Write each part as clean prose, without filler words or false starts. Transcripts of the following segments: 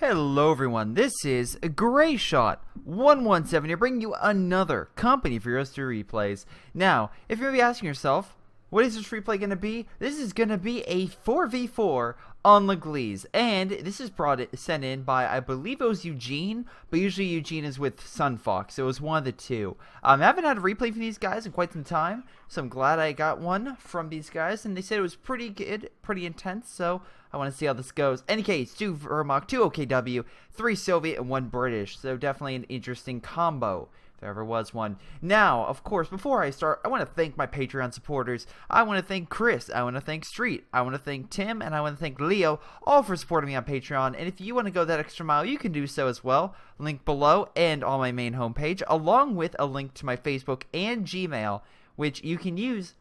Hello everyone, this is Greyshot 117 here, bringing you another company for your history replays. Now, if you're going to be asking yourself, what is this replay going to be? This is going to be a 4v4 on Legalese, and this is sent in by, I believe it was Eugene, but usually Eugene is with Sunfox, so it was one of the two. I haven't had a replay from these guys in quite some time, so I'm glad I got one from these guys, and they said it was pretty good, pretty intense, so I want to see how this goes. Any case, 2 Vermont, 2 OKW, 3 Soviet, and 1 British, so definitely an interesting combo, if there ever was one. Now, of course, before I start, I want to thank my Patreon supporters. I want to thank Chris, I want to thank Street, I want to thank Tim, and I want to thank Leo, all for supporting me on Patreon. And if you want to go that extra mile, you can do so as well. Link below and on my main homepage, along with a link to my Facebook and Gmail, which you can use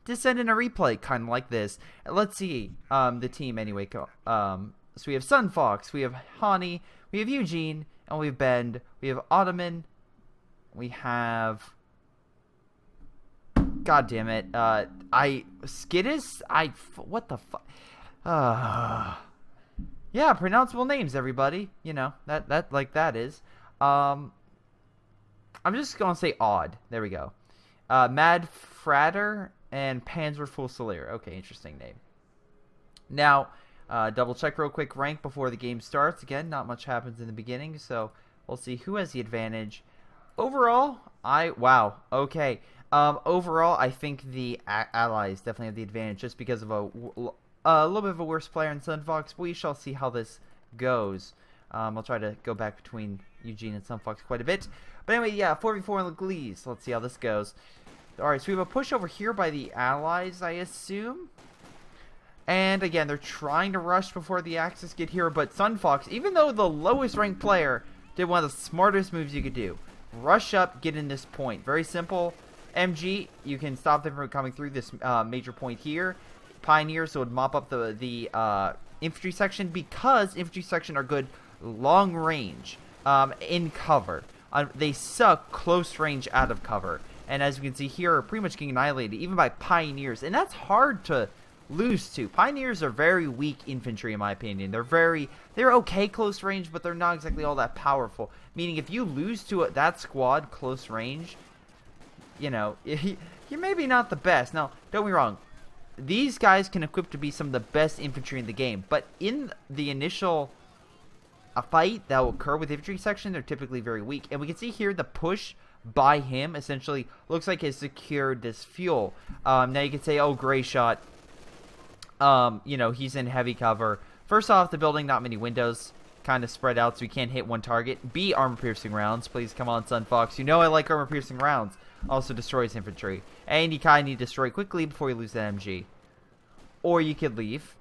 to send in a replay, kind of like this. Let's see the team anyway. So we have Sunfox, we have Hani, we have Eugene, and we have Bend, we have Ottoman, we have, god damn it, Skittis? What the fuck? Yeah, pronounceable names, everybody. You know, that is. I'm just gonna say odd. There we go. Mad Frater and Panzer Fusilier. Okay, interesting name. Now, double check real quick rank before the game starts. Again, not much happens in the beginning, so we'll see who has the advantage. Overall, okay. Overall, I think the allies definitely have the advantage just because of a little bit of a worse player in Sunfox. We shall see how this goes. I'll try to go back between Eugene and Sunfox quite a bit. But anyway, yeah, 4v4 in Legalese. Let's see how this goes. Alright, so we have a push over here by the allies, I assume. And again, they're trying to rush before the Axis get here. But Sunfox, even though the lowest ranked player, did one of the smartest moves you could do. Rush up, get in this point. Very simple. MG, you can stop them from coming through this major point here. Pioneer, so it would mop up the infantry section, because infantry section are good long range in cover. They suck close range out of cover. And as you can see here, are pretty much getting annihilated, even by Pioneers. And that's hard to lose to. Pioneers are very weak infantry, in my opinion. They're okay close range, but they're not exactly all that powerful. Meaning, if you lose to that squad close range, you know, you're maybe not the best. Now, don't get me wrong. These guys can equip to be some of the best infantry in the game. But in the initial fight that will occur with infantry section, they're typically very weak. And we can see here the push by him essentially looks like has secured this fuel. Now you can say, oh, Greyshot, you know, he's in heavy cover. First off, the building, not many windows, kind of spread out, so we can't hit one target. B, armor-piercing rounds. Please come on, Sunfox. You know I like armor-piercing rounds. Also destroys infantry. And you kind of need to destroy quickly before you lose that MG. Or you could leave.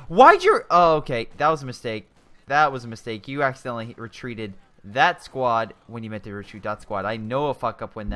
Why'd you... Oh, okay. That was a mistake. That was a mistake. You accidentally retreated that squad when you meant to retreat that squad. I know a fuck up when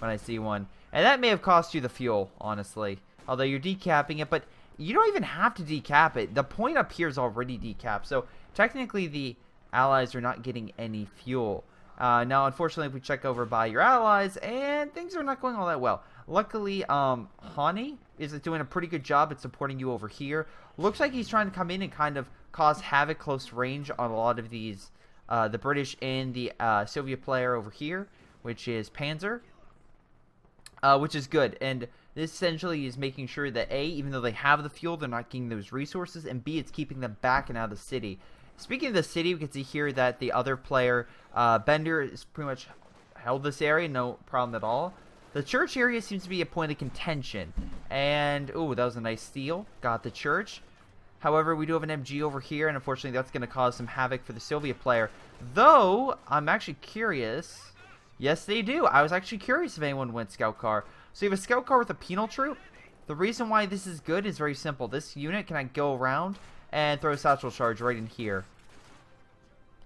I see one. And that may have cost you the fuel, honestly. Although you're decapping it, but you don't even have to decap it. The point up here is already decapped. So technically the allies are not getting any fuel. Now, unfortunately, if we check over by your allies, and things are not going all that well. Luckily, Hani is doing a pretty good job at supporting you over here. Looks like he's trying to come in and kind of cause havoc close range on a lot of these, the British and the Soviet player over here, which is Panzer, which is good. And this essentially is making sure that A, even though they have the fuel, they're not getting those resources, and B, it's keeping them back and out of the city. Speaking of the city, we can see here that the other player, Bender, is pretty much held this area, no problem at all. The church area seems to be a point of contention. And, ooh, that was a nice steal. Got the church. However, we do have an MG over here, and unfortunately that's going to cause some havoc for the Soviet player. Though, I'm actually curious. Yes, they do. I was actually curious if anyone went scout car. So you have a scout car with a penal troop. The reason why this is good is very simple. This unit can go around and throw a satchel charge right in here.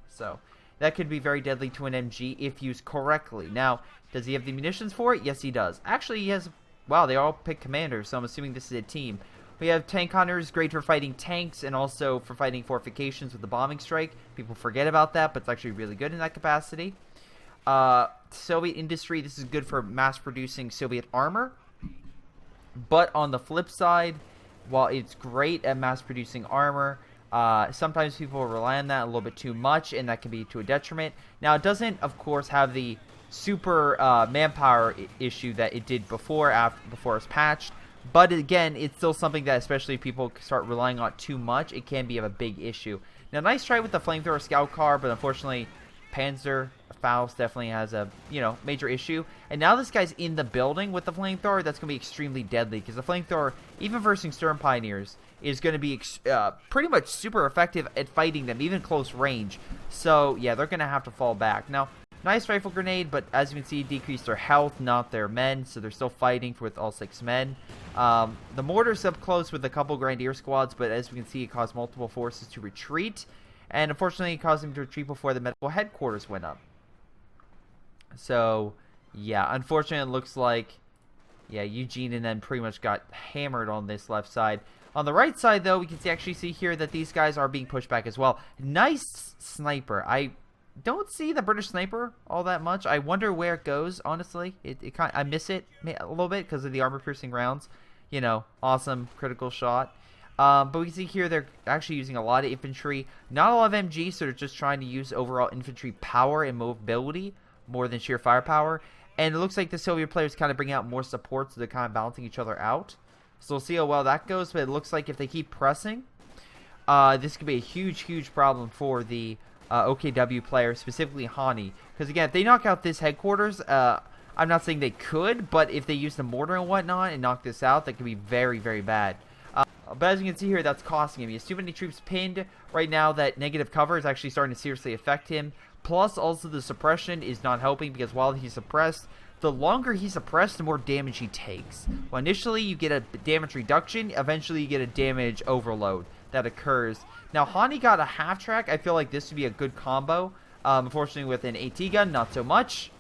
So, that could be very deadly to an MG if used correctly. Now, does he have the munitions for it? Yes, he does. Actually, he has... Wow, they all pick commanders, so I'm assuming this is a team. We have tank hunters, great for fighting tanks and also for fighting fortifications with the bombing strike. People forget about that, but it's actually really good in that capacity. Soviet industry, this is good for mass producing Soviet armor. But on the flip side, while it's great at mass producing armor, Sometimes people rely on that a little bit too much, and that can be to a detriment. Now, it doesn't, of course, have the super manpower issue that it did before it's patched. But again, it's still something that, especially if people start relying on too much, it can be of a big issue. Now, nice try with the flamethrower scout car, but unfortunately, Panzer Faust definitely has a, major issue. And now this guy's in the building with the flamethrower. That's going to be extremely deadly, because the flamethrower, even versus Sturm Pioneers, is going to be pretty much super effective at fighting them, even close range. So, yeah, they're going to have to fall back. Now, nice rifle grenade, but as you can see, decreased their health, not their men, so they're still fighting with all 6 men. The mortar's up close with a couple Grenadier squads, but as we can see, it caused multiple forces to retreat, and unfortunately, it caused them to retreat before the medical headquarters went up. So, yeah, unfortunately, it looks like, yeah, Eugene and them pretty much got hammered on this left side. On the right side, though, we can actually see here that these guys are being pushed back as well. Nice sniper. I don't see the British sniper all that much. I wonder where it goes, honestly. I miss it a little bit because of the armor-piercing rounds. Awesome critical shot. But we can see here they're actually using a lot of infantry. Not a lot of MG, so they're just trying to use overall infantry power and mobility more than sheer firepower. And it looks like the Soviet players kind of bring out more support, so they're kind of balancing each other out. So we'll see how well that goes, but it looks like if they keep pressing, this could be a huge, huge problem for the OKW players, specifically Hani. Because again, if they knock out this headquarters, I'm not saying they could, but if they use the mortar and whatnot and knock this out, that could be very, very bad. But as you can see here, that's costing him. He has too many troops pinned right now. That negative cover is actually starting to seriously affect him. Plus, also the suppression is not helping, because while he's suppressed, the longer he's suppressed, the more damage he takes. Well, initially, you get a damage reduction. Eventually, you get a damage overload that occurs. Now, Hani got a half-track. I feel like this would be a good combo. Unfortunately, with an AT gun, not so much.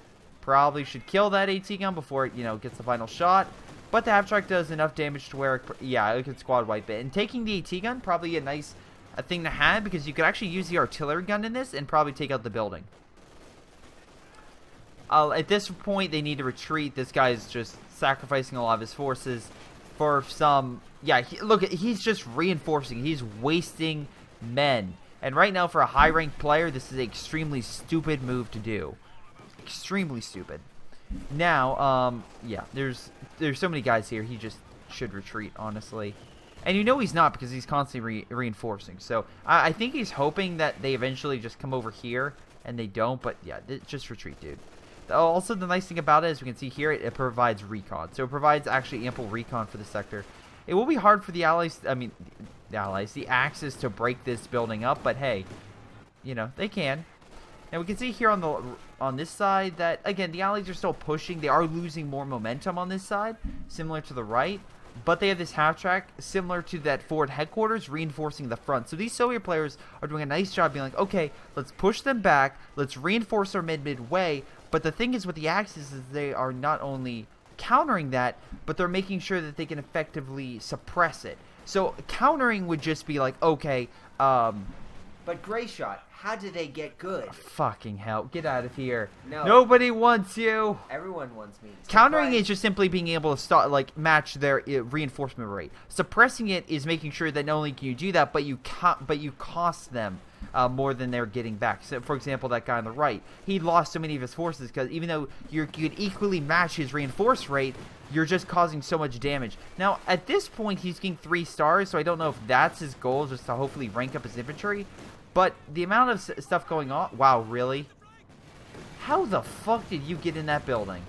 Probably should kill that AT gun before it, gets the final shot. But the half-track does enough damage to where, it can squad wipe it. And taking the AT gun, probably a nice thing to have, because you could actually use the artillery gun in this and probably take out the building. At this point, they need to retreat. This guy is just sacrificing a lot of his forces for some... Yeah, look, he's just reinforcing. He's wasting men. And right now, for a high-ranked player, this is an extremely stupid move to do. Extremely stupid. Now, yeah, there's so many guys here. He just should retreat, honestly. And he's not, because he's constantly reinforcing. So, I think he's hoping that they eventually just come over here, and they don't. But, yeah, just retreat, dude. Also, the nice thing about it, as we can see here, it provides recon. So, it provides actually ample recon for the sector. It will be hard for the Allies, the Axis to break this building up. But, hey, they can. And we can see here on this side that, again, the Allies are still pushing. They are losing more momentum on this side, similar to the right. But they have this half-track, similar to that forward headquarters, reinforcing the front. So these Soviet players are doing a nice job being like, okay, let's push them back. Let's reinforce our midway. But the thing is with the Axis is they are not only countering that, but they're making sure that they can effectively suppress it. So countering would just be like, okay, But Greyshot, how do they get good? Fucking hell. Get out of here. No. Nobody wants you. Everyone wants me. Countering is just simply being able to start, match their reinforcement rate. Suppressing it is making sure that not only can you do that, but you cost them more than they're getting back. So, for example, that guy on the right, he lost so many of his forces because even though you could equally match his reinforce rate, you're just causing so much damage. Now, at this point, he's getting 3 stars, so I don't know if that's his goal, just to hopefully rank up his infantry. But the amount of stuff going on... Wow, really? How the fuck did you get in that building?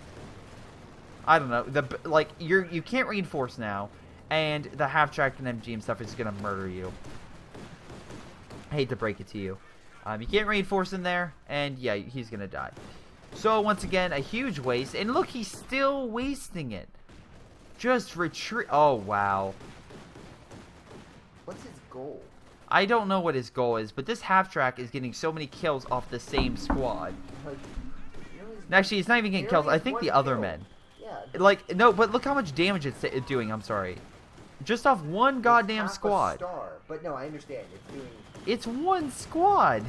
I don't know. You can't reinforce now. And the half-track and MG and stuff is going to murder you. I hate to break it to you. You can't reinforce in there. And, yeah, he's going to die. So, once again, a huge waste. And look, he's still wasting it. Just retreat... Oh, wow. What's his goal? I don't know what his goal is, but this half-track is getting so many kills off the same squad. Actually, it's not even getting kills. I think the other men. Yeah. No, but look how much damage it's doing. I'm sorry. Just off one goddamn squad. A star. But no, I understand. It's doing... It's one squad.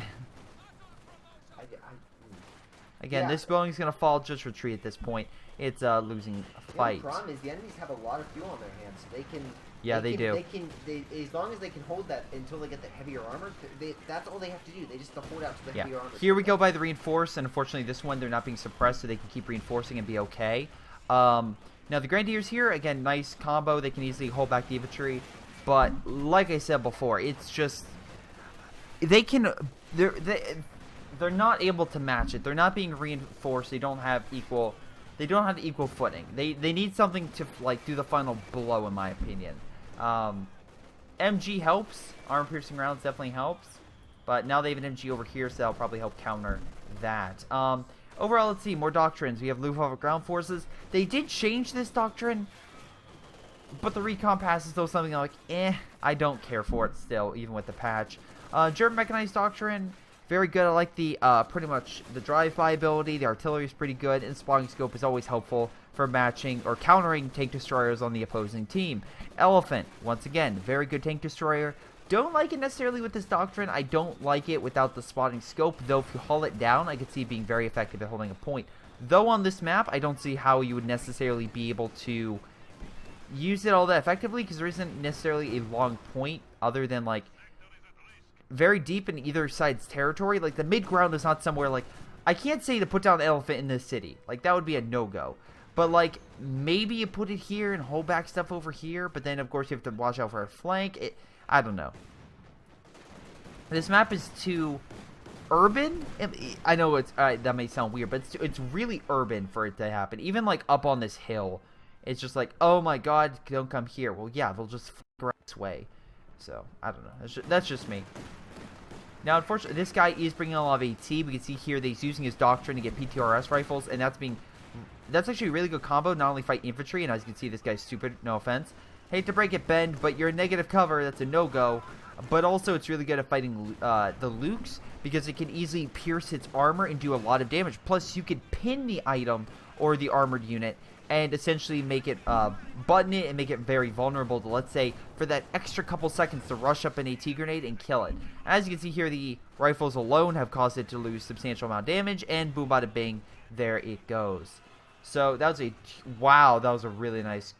Again, yeah. This building's going to fall. Just retreat at this point. It's losing a fight. The problem is the enemies have a lot of fuel on their hands, so they can Yeah, they do. As long as they can hold that until they get the heavier armor, that's all they have to do. They just have to hold out to the heavier armor. Here we go by the reinforce, and unfortunately this one they're not being suppressed, so they can keep reinforcing and be okay. Now the Grenadiers here, again, nice combo. They can easily hold back the infantry, but like I said before, it's just they're not able to match it. They're not being reinforced. They don't have equal footing. They need something to like do the final blow, in my opinion. MG helps. Armor piercing rounds definitely helps, but now they have an MG over here, so that'll probably help counter that. Overall, let's see, more doctrines. We have Luftwaffe ground forces. They did change this doctrine, but the recon pass is still something like, I don't care for it still, even with the patch. German mechanized doctrine, very good. I like the pretty much the drive-by ability. The artillery is pretty good, and spotting scope is always helpful for matching or countering tank destroyers on the opposing team. Elephant, once again, very good tank destroyer. Don't like it necessarily with this doctrine. I don't like it without the spotting scope, though if you haul it down, I could see it being very effective at holding a point. Though on this map, I don't see how you would necessarily be able to use it all that effectively, because there isn't necessarily a long point other than like very deep in either side's territory. Like the mid-ground is not somewhere like, I can't say to put down an elephant in this city. Like that would be a no-go. But like maybe you put it here and hold back stuff over here, but then of course you have to watch out for a flank. I don't know. This map is too urban. I know it's that may sound weird, but it's really urban for it to happen. Even like up on this hill, it's just like, oh my god, don't come here. Well, yeah, they'll just right this way. So I don't know. That's just me. Now, unfortunately, this guy is bringing a lot of AT. We can see here that he's using his doctrine to get PTRS rifles, and that's actually a really good combo. Not only fight infantry, and as you can see, this guy's stupid. No offense. Hate to break it, Ben, but you're a negative cover. That's a no-go. But also, it's really good at fighting the Lukes, because it can easily pierce its armor and do a lot of damage. Plus, you could pin the item or the armored unit and essentially make it, button it and make it very vulnerable to, let's say, for that extra couple seconds to rush up an AT grenade and kill it. As you can see here, the rifles alone have caused it to lose substantial amount of damage, and boom, bada bing, there it goes. So, that was wow, that was a really nice...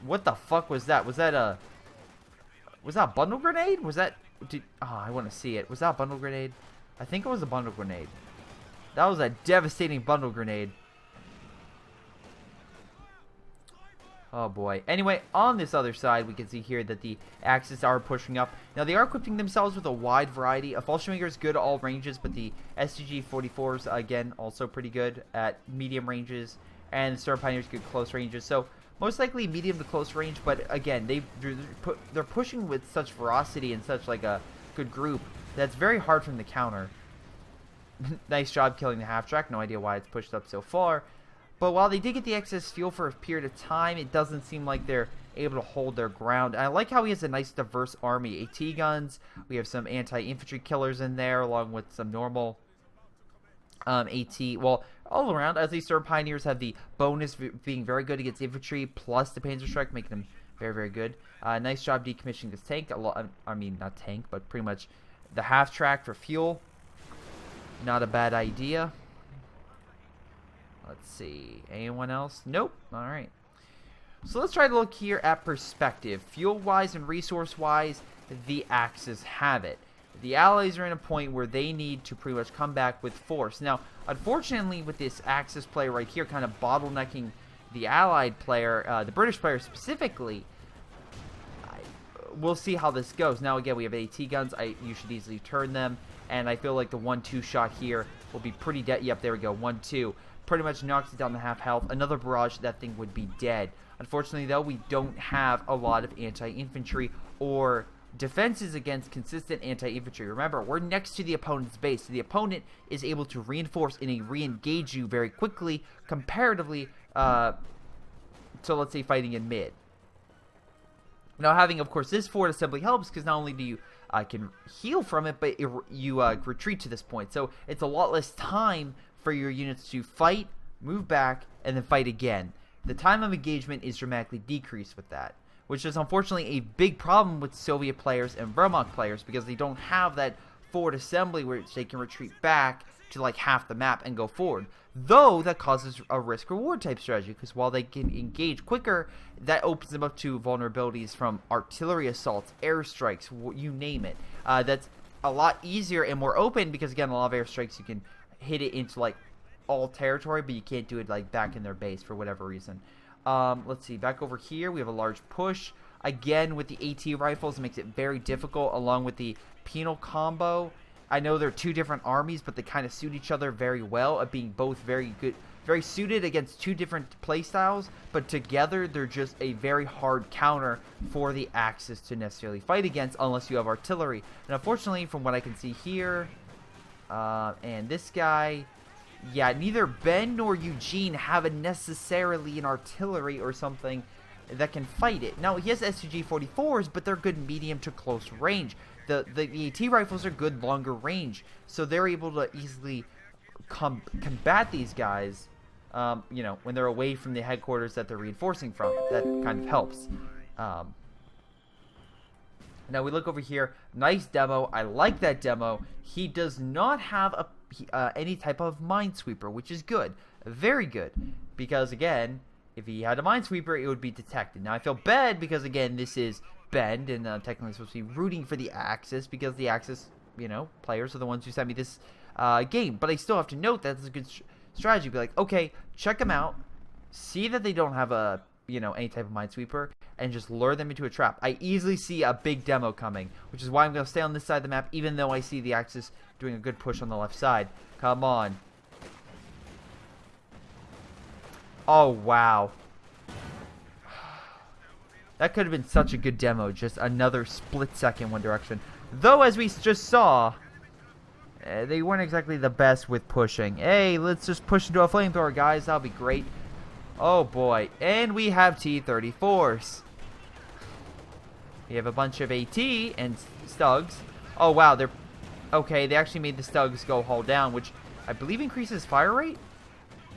What the fuck was that? Was that a bundle grenade? Was that... oh, I want to see it. Was that a bundle grenade? I think it was a bundle grenade. That was a devastating bundle grenade. Oh boy. Anyway, on this other side, we can see here that the Axis are pushing up. Now, they are equipping themselves with a wide variety. A Fallschirmjäger is good at all ranges, but the STG-44s, again, also pretty good at medium ranges. And the Star Pioneers good close ranges. So, most likely medium to close range, but again, they're pushing with such ferocity and such like a good group that's very hard for them to counter. Nice job killing the half-track. No idea why it's pushed up so far. But while they did get the excess fuel for a period of time, it doesn't seem like they're able to hold their ground. And I like how he has a nice diverse army. AT guns, we have some anti-infantry killers in there, along with some normal AT. Well, all around, as these Star Pioneers have the bonus being very good against infantry, plus the Panzerstrike, making them very, very good. Nice job decommissioning this tank. I mean, not tank, but pretty much the half-track for fuel. Not a bad idea. Let's see. Anyone else? Nope. Alright. So let's try to look here at perspective. Fuel-wise and resource-wise, the Axis have it. The Allies are in a point where they need to pretty much come back with force. Now, unfortunately, with this Axis player right here kind of bottlenecking the Allied player, the British player specifically, we'll see how this goes. Now, again, we have AT guns. You should easily turn them. And I feel like the 1-2 shot here will be pretty dead. Yep, there we go. 1-2. Pretty much knocks it down to half health. Another barrage, that thing would be dead. Unfortunately, though, we don't have a lot of anti-infantry or defenses against consistent anti-infantry. Remember, we're next to the opponent's base. So the opponent is able to reinforce and re-engage you very quickly, comparatively, to, let's say, fighting in mid. Now, having, of course, this forward assembly helps, because not only do you can heal from it, but you retreat to this point. So it's a lot less time for your units to fight, move back, and then fight again. The time of engagement is dramatically decreased with that, which is unfortunately a big problem with Soviet players and Wehrmacht players, because they don't have that forward assembly where they can retreat back to like half the map and go forward. Though that causes a risk-reward type strategy, because while they can engage quicker, that opens them up to vulnerabilities from artillery assaults, airstrikes, you name it. That's a lot easier and more open because, again, a lot of airstrikes you can hit it into like all territory, but you can't do it like back in their base for whatever reason. Let's see, back over here we have a large push. Again, with the AT rifles, it makes it very difficult, along with the penal combo. I know they're two different armies, but they kind of suit each other very well, at being both very good, very suited against two different playstyles, but together they're just a very hard counter for the Axis to necessarily fight against, unless you have artillery. And unfortunately, from what I can see here, and this guy, yeah, neither Ben nor Eugene have necessarily an artillery or something that can fight it. Now, he has STG-44s, but they're good medium to close range. The AT rifles are good longer range, so they're able to easily combat these guys, you know, when they're away from the headquarters that they're reinforcing from. That kind of helps. Now we look over here. Nice demo. I like that demo. He does not have any type of minesweeper, which is good. Very good. Because, again, if he had a minesweeper, it would be detected. Now, I feel bad because, again, this is Bend, and technically supposed to be rooting for the Axis, because the Axis, you know, players are the ones who sent me this game. But I still have to note that it's a good strategy. Be like, okay, check them out, see that they don't have a, you know, any type of minesweeper, and just lure them into a trap. I easily see a big demo coming, which is why I'm going to stay on this side of the map, even though I see the Axis doing a good push on the left side. Come on. Oh, wow. That could have been such a good demo. Just another split second one direction. Though, as we just saw, they weren't exactly the best with pushing. Hey, let's just push into a flamethrower, guys. That'll be great. Oh, boy. And we have T-34s. We have a bunch of AT and Stugs. Oh, wow. They're... Okay, they actually made the Stugs go hull down, which I believe increases fire rate?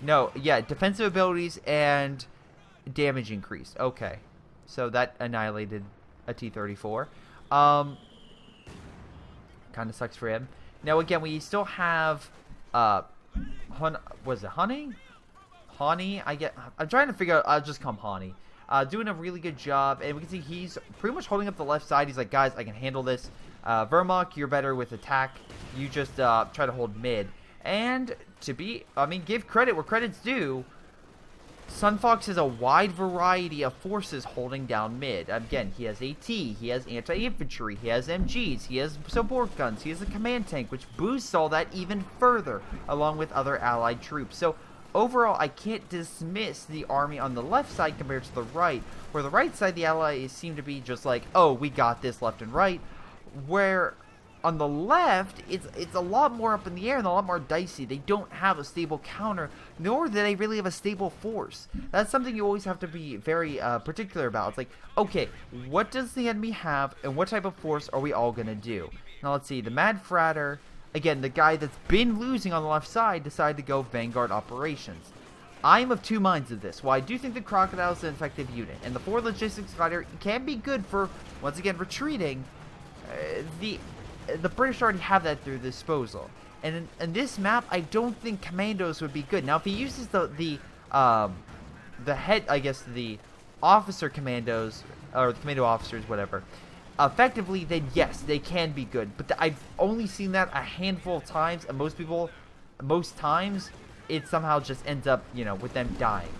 No, yeah, defensive abilities and damage increased. Okay. So that annihilated a T-34. Kind of sucks for him. Now, again, we still have, was it Honey? Honey? I'm trying to figure out, I'll just call him Honey. Doing a really good job, and we can see he's pretty much holding up the left side. He's like, guys, I can handle this. Vermok, you're better with attack. You just try to hold mid. And give credit where credit's due. Sunfox has a wide variety of forces holding down mid. Again, he has AT, he has anti-infantry, he has MGs, he has support guns, he has a command tank, which boosts all that even further, along with other allied troops. So, overall, I can't dismiss the army on the left side compared to the right, where the right side, the allies seem to be just like, oh, we got this left and right, where on the left, it's a lot more up in the air and a lot more dicey. They don't have a stable counter, nor do they really have a stable force. That's something you always have to be very particular about. It's like, okay, what does the enemy have, and what type of force are we all going to do? Now, let's see. The Mad Fratter, again, the guy that's been losing on the left side, decided to go Vanguard Operations. I'm of two minds of this. While I do think the Crocodile is an effective unit, and the 4 Logistics Glider can be good for, once again, retreating, the British already have that at their disposal. And in this map, I don't think commandos would be good. Now, if he uses the head, I guess, the officer commandos, or the commando officers, whatever, effectively, then yes, they can be good. But I've only seen that a handful of times, and most times, it somehow just ends up, you know, with them dying.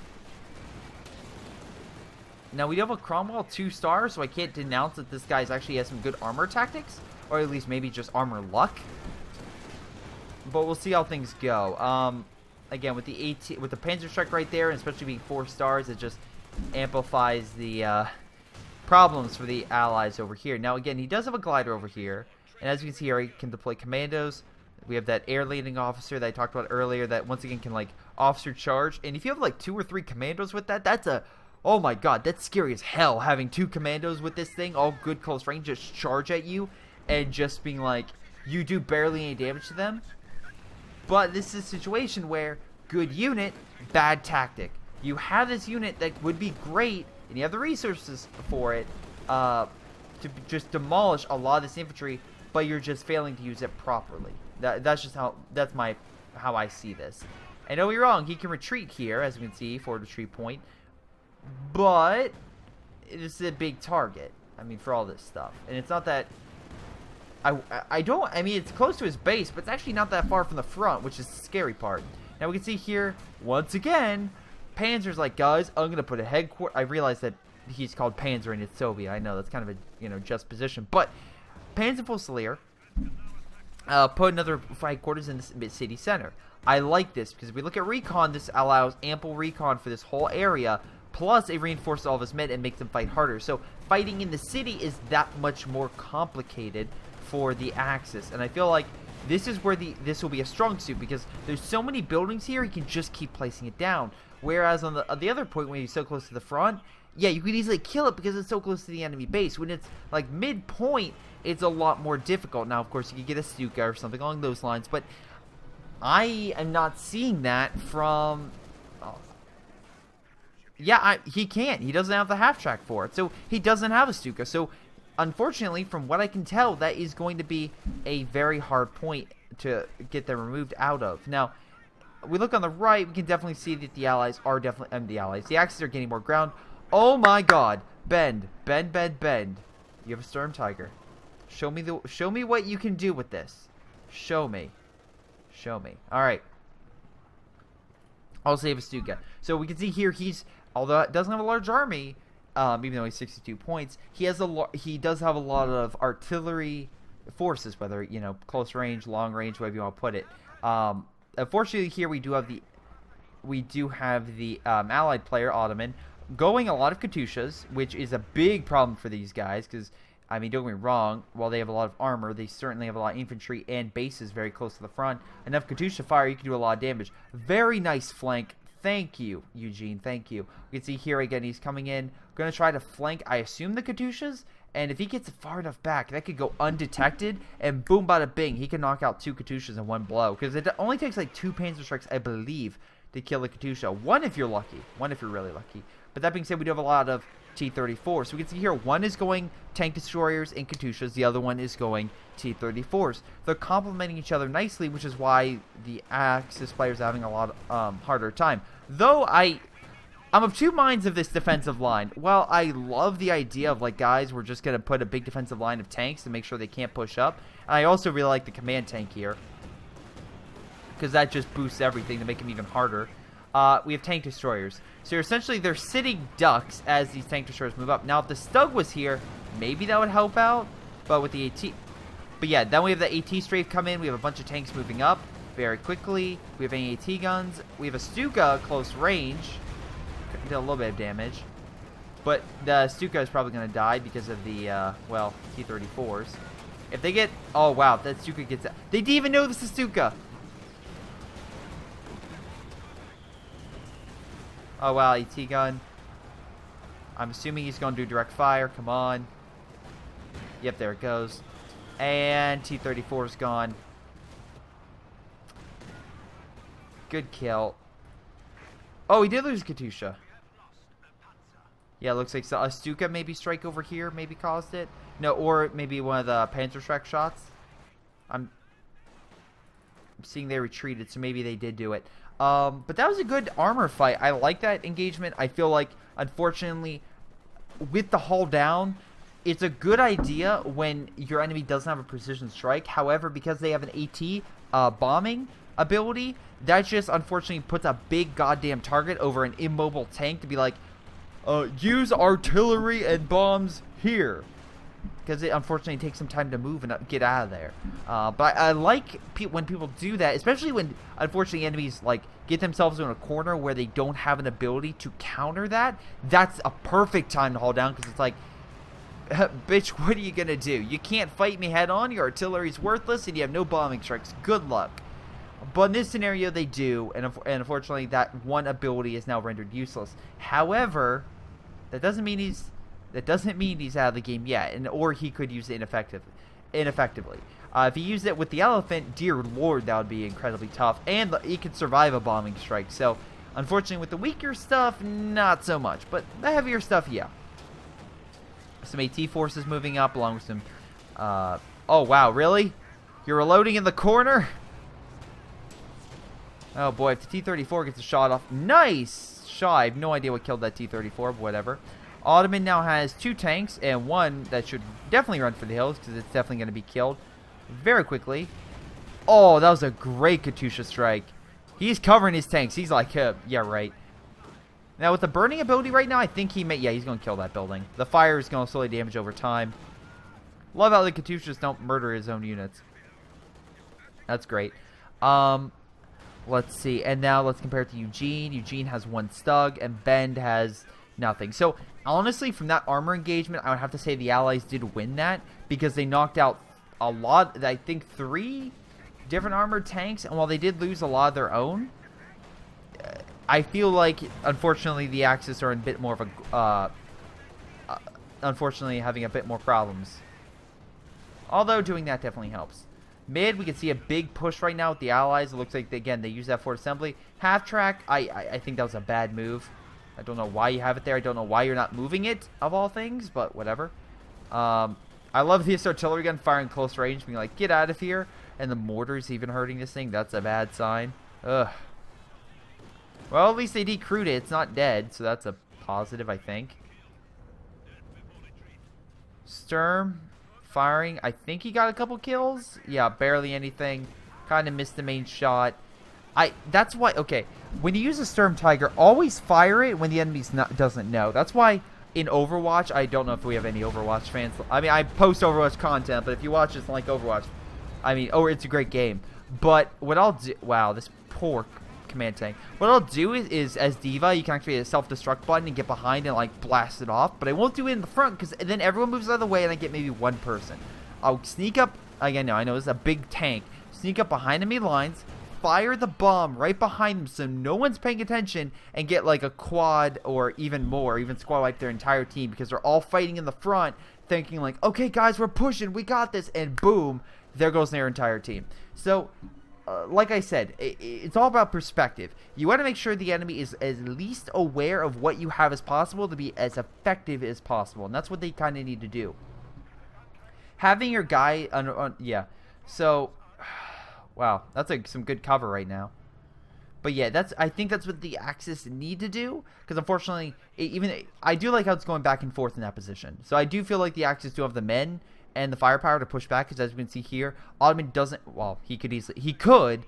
Now, we do have a Cromwell 2-star, so I can't denounce that this guy actually has some good armor tactics. Or at least maybe just armor luck. But we'll see how things go. Again, with the Panzer Strike right there, and especially being 4 stars, it just amplifies the problems for the allies over here. Now, again, he does have a glider over here. And as you can see here, he can deploy commandos. We have that air landing officer that I talked about earlier that, once again, can, like, officer charge. And if you have, like, 2 or 3 commandos with that, that's a... Oh my god, that's scary as hell, having 2 commandos with this thing, all good close range, just charge at you. And just being like, you do barely any damage to them. But this is a situation where good unit, bad tactic. You have this unit that would be great, and you have the resources for it, to just demolish a lot of this infantry, but you're just failing to use it properly. That's just how, that's my how I see this. And don't be wrong, he can retreat here, as we can see, forward retreat point. But it's a big target. I mean, for all this stuff. And it's not that... I mean, it's close to his base, but it's actually not that far from the front, which is the scary part. Now, we can see here, once again, Panzer's like, guys, I'm going to put a headquarters... I realize that he's called Panzer and it's Soviet. I know, that's kind of a, you know, just position. But Panzerfusilier put another headquarters in the city center. I like this, because if we look at recon, this allows ample recon for this whole area, plus it reinforces all of his men and makes them fight harder. So fighting in the city is that much more complicated for the Axis, and I feel like this is where this will be a strong suit, because there's so many buildings here, he can just keep placing it down. Whereas on the other point, when he's so close to the front, yeah, you could easily kill it because it's so close to the enemy base. When it's like midpoint, it's a lot more difficult. Now, of course, you could get a Stuka or something along those lines, but I am not seeing that from... yeah, he can't. He doesn't have the half-track for it, so he doesn't have a Stuka. So, unfortunately, from what I can tell, that is going to be a very hard point to get them removed out of. Now, we look on the right, we can definitely see that the Allies are definitely... the Axis are gaining more ground. Oh my god. Bend. Bend, bend, bend. You have a Sturm Tiger. Show me what you can do with this. Show me. Show me. Alright. I'll save a Stuka. So we can see here although it doesn't have a large army, even though he's 62 points, he does have a lot of artillery forces, whether, you know, close range, long range, whatever you want to put it. Unfortunately, here we do have the Allied player, Ottoman, going a lot of Katyushas, which is a big problem for these guys, because, I mean, don't get me wrong, while they have a lot of armor, they certainly have a lot of infantry and bases very close to the front. Enough Katyusha fire, you can do a lot of damage. Very nice flank. Thank you, Eugene. Thank you. We can see here again, he's coming in. Going to try to flank, I assume, the Katyushas. And if he gets far enough back, that could go undetected. And boom, bada bing, he can knock out 2 Katyushas in one blow. Because it only takes like 2 Panzer Strikes, I believe, to kill a Katyusha. 1 if you're lucky. 1 if you're really lucky. But that being said, we do have a lot of T-34s. So we can see here, one is going tank destroyers and Katyushas. The other one is going T-34s. They're complementing each other nicely, which is why the Axis players are having a lot harder time. Though I'm of two minds of this defensive line. Well, I love the idea of, like, guys, we're just going to put a big defensive line of tanks to make sure they can't push up. And I also really like the command tank here, because that just boosts everything to make them even harder. We have tank destroyers. So essentially, they're sitting ducks as these tank destroyers move up. Now, if the Stug was here, maybe that would help out. But with the AT... But yeah, then we have the AT strafe come in. We have a bunch of tanks moving up very quickly. We have AT guns. We have a Stuka close range. Did a little bit of damage. But the Stuka is probably going to die because of the, well, T-34s. If they get... Oh, wow. That Stuka gets... They didn't even know this is Stuka. Oh, wow. AT gun. I'm assuming he's going to do direct fire. Come on. Yep, there it goes. And T-34 is gone. Good kill. Oh, he did lose Katyusha. Yeah, it looks like a Stuka maybe strike over here maybe caused it. No, or maybe one of the Panzerschreck shots. I'm seeing they retreated, so maybe they did do it. But that was a good armor fight. I like that engagement. I feel like, unfortunately, with the hull down, it's a good idea when your enemy doesn't have a precision strike. However, because they have an AT bombing ability, that just unfortunately puts a big goddamn target over an immobile tank to be like, use artillery and bombs here. Because it unfortunately takes some time to move and get out of there. But I like when people do that, especially when, unfortunately, enemies like get themselves in a corner where they don't have an ability to counter that. That's a perfect time to hold down, because it's like, bitch, what are you going to do? You can't fight me head on, your artillery's worthless, and you have no bombing strikes. Good luck. But in this scenario, they do, and unfortunately, that one ability is now rendered useless. However, that doesn't mean he's out of the game yet, or he could use it ineffectively. If he used it with the elephant, dear lord, that would be incredibly tough, and he could survive a bombing strike. So, unfortunately, with the weaker stuff, not so much, but the heavier stuff, yeah. Some AT forces moving up, along with some. Oh wow, really? You're reloading in the corner? Oh boy, if the T-34 gets a shot off. Nice shot. I have no idea what killed that T-34, but whatever. Ottoman now has 2 tanks and 1 that should definitely run for the hills because it's definitely going to be killed very quickly. Oh, that was a great Katyusha strike. He's covering his tanks. He's like, yeah, right. Now, with the burning ability right now, I think he may... Yeah, he's going to kill that building. The fire is going to slowly damage over time. Love how the Katyushas don't murder his own units. That's great. Let's see. And now let's compare it to Eugene. Eugene has 1 Stug, and Bend has nothing. So, honestly, from that armor engagement, I would have to say the Allies did win that because they knocked out a lot, I think 3 different armored tanks, and while they did lose a lot of their own, I feel like, unfortunately, the Axis are in a bit more of a, unfortunately, having a bit more problems. Although, doing that definitely helps. Mid, we can see a big push right now with the Allies. It looks like, again, they use that for assembly. Half track, I think that was a bad move. I don't know why you have it there. I don't know why you're not moving it, of all things, but whatever. I love this artillery gun firing close range, being like, get out of here. And the mortar's even hurting this thing. That's a bad sign. Ugh. Well, at least they decrewed it. It's not dead, so that's a positive, I think. Sturm firing. I think he got a couple kills. Yeah, barely anything. Kind of missed the main shot. That's why, okay, when you use a Sturm Tiger, always fire it when the enemy doesn't know. That's why in Overwatch, I don't know if we have any Overwatch fans. I mean, I post Overwatch content, but if you watch this like Overwatch, I mean, it's a great game. But what I'll do, wow, this poor command tank. What I'll do is as D.Va, you can activate a self-destruct button and get behind and like blast it off. But I won't do it in the front because then everyone moves out of the way and I get maybe 1 person. I'll sneak up, again, I know it's a big tank. Sneak up behind enemy lines, fire the bomb right behind them so no one's paying attention, and get like a quad or even more, even squad wipe their entire team because they're all fighting in the front thinking like, okay guys, we're pushing, we got this, and boom, there goes their entire team. So like I said, it's all about perspective. You want to make sure the enemy is as least aware of what you have as possible to be as effective as possible, and that's what they kind of need to do. Having your guy yeah, so wow, that's some good cover right now. But yeah, I think that's what the Axis need to do, because unfortunately, I do like how it's going back and forth in that position. So I do feel like the Axis do have the men and the firepower to push back, because as you can see here, Ottoman doesn't, well, he could,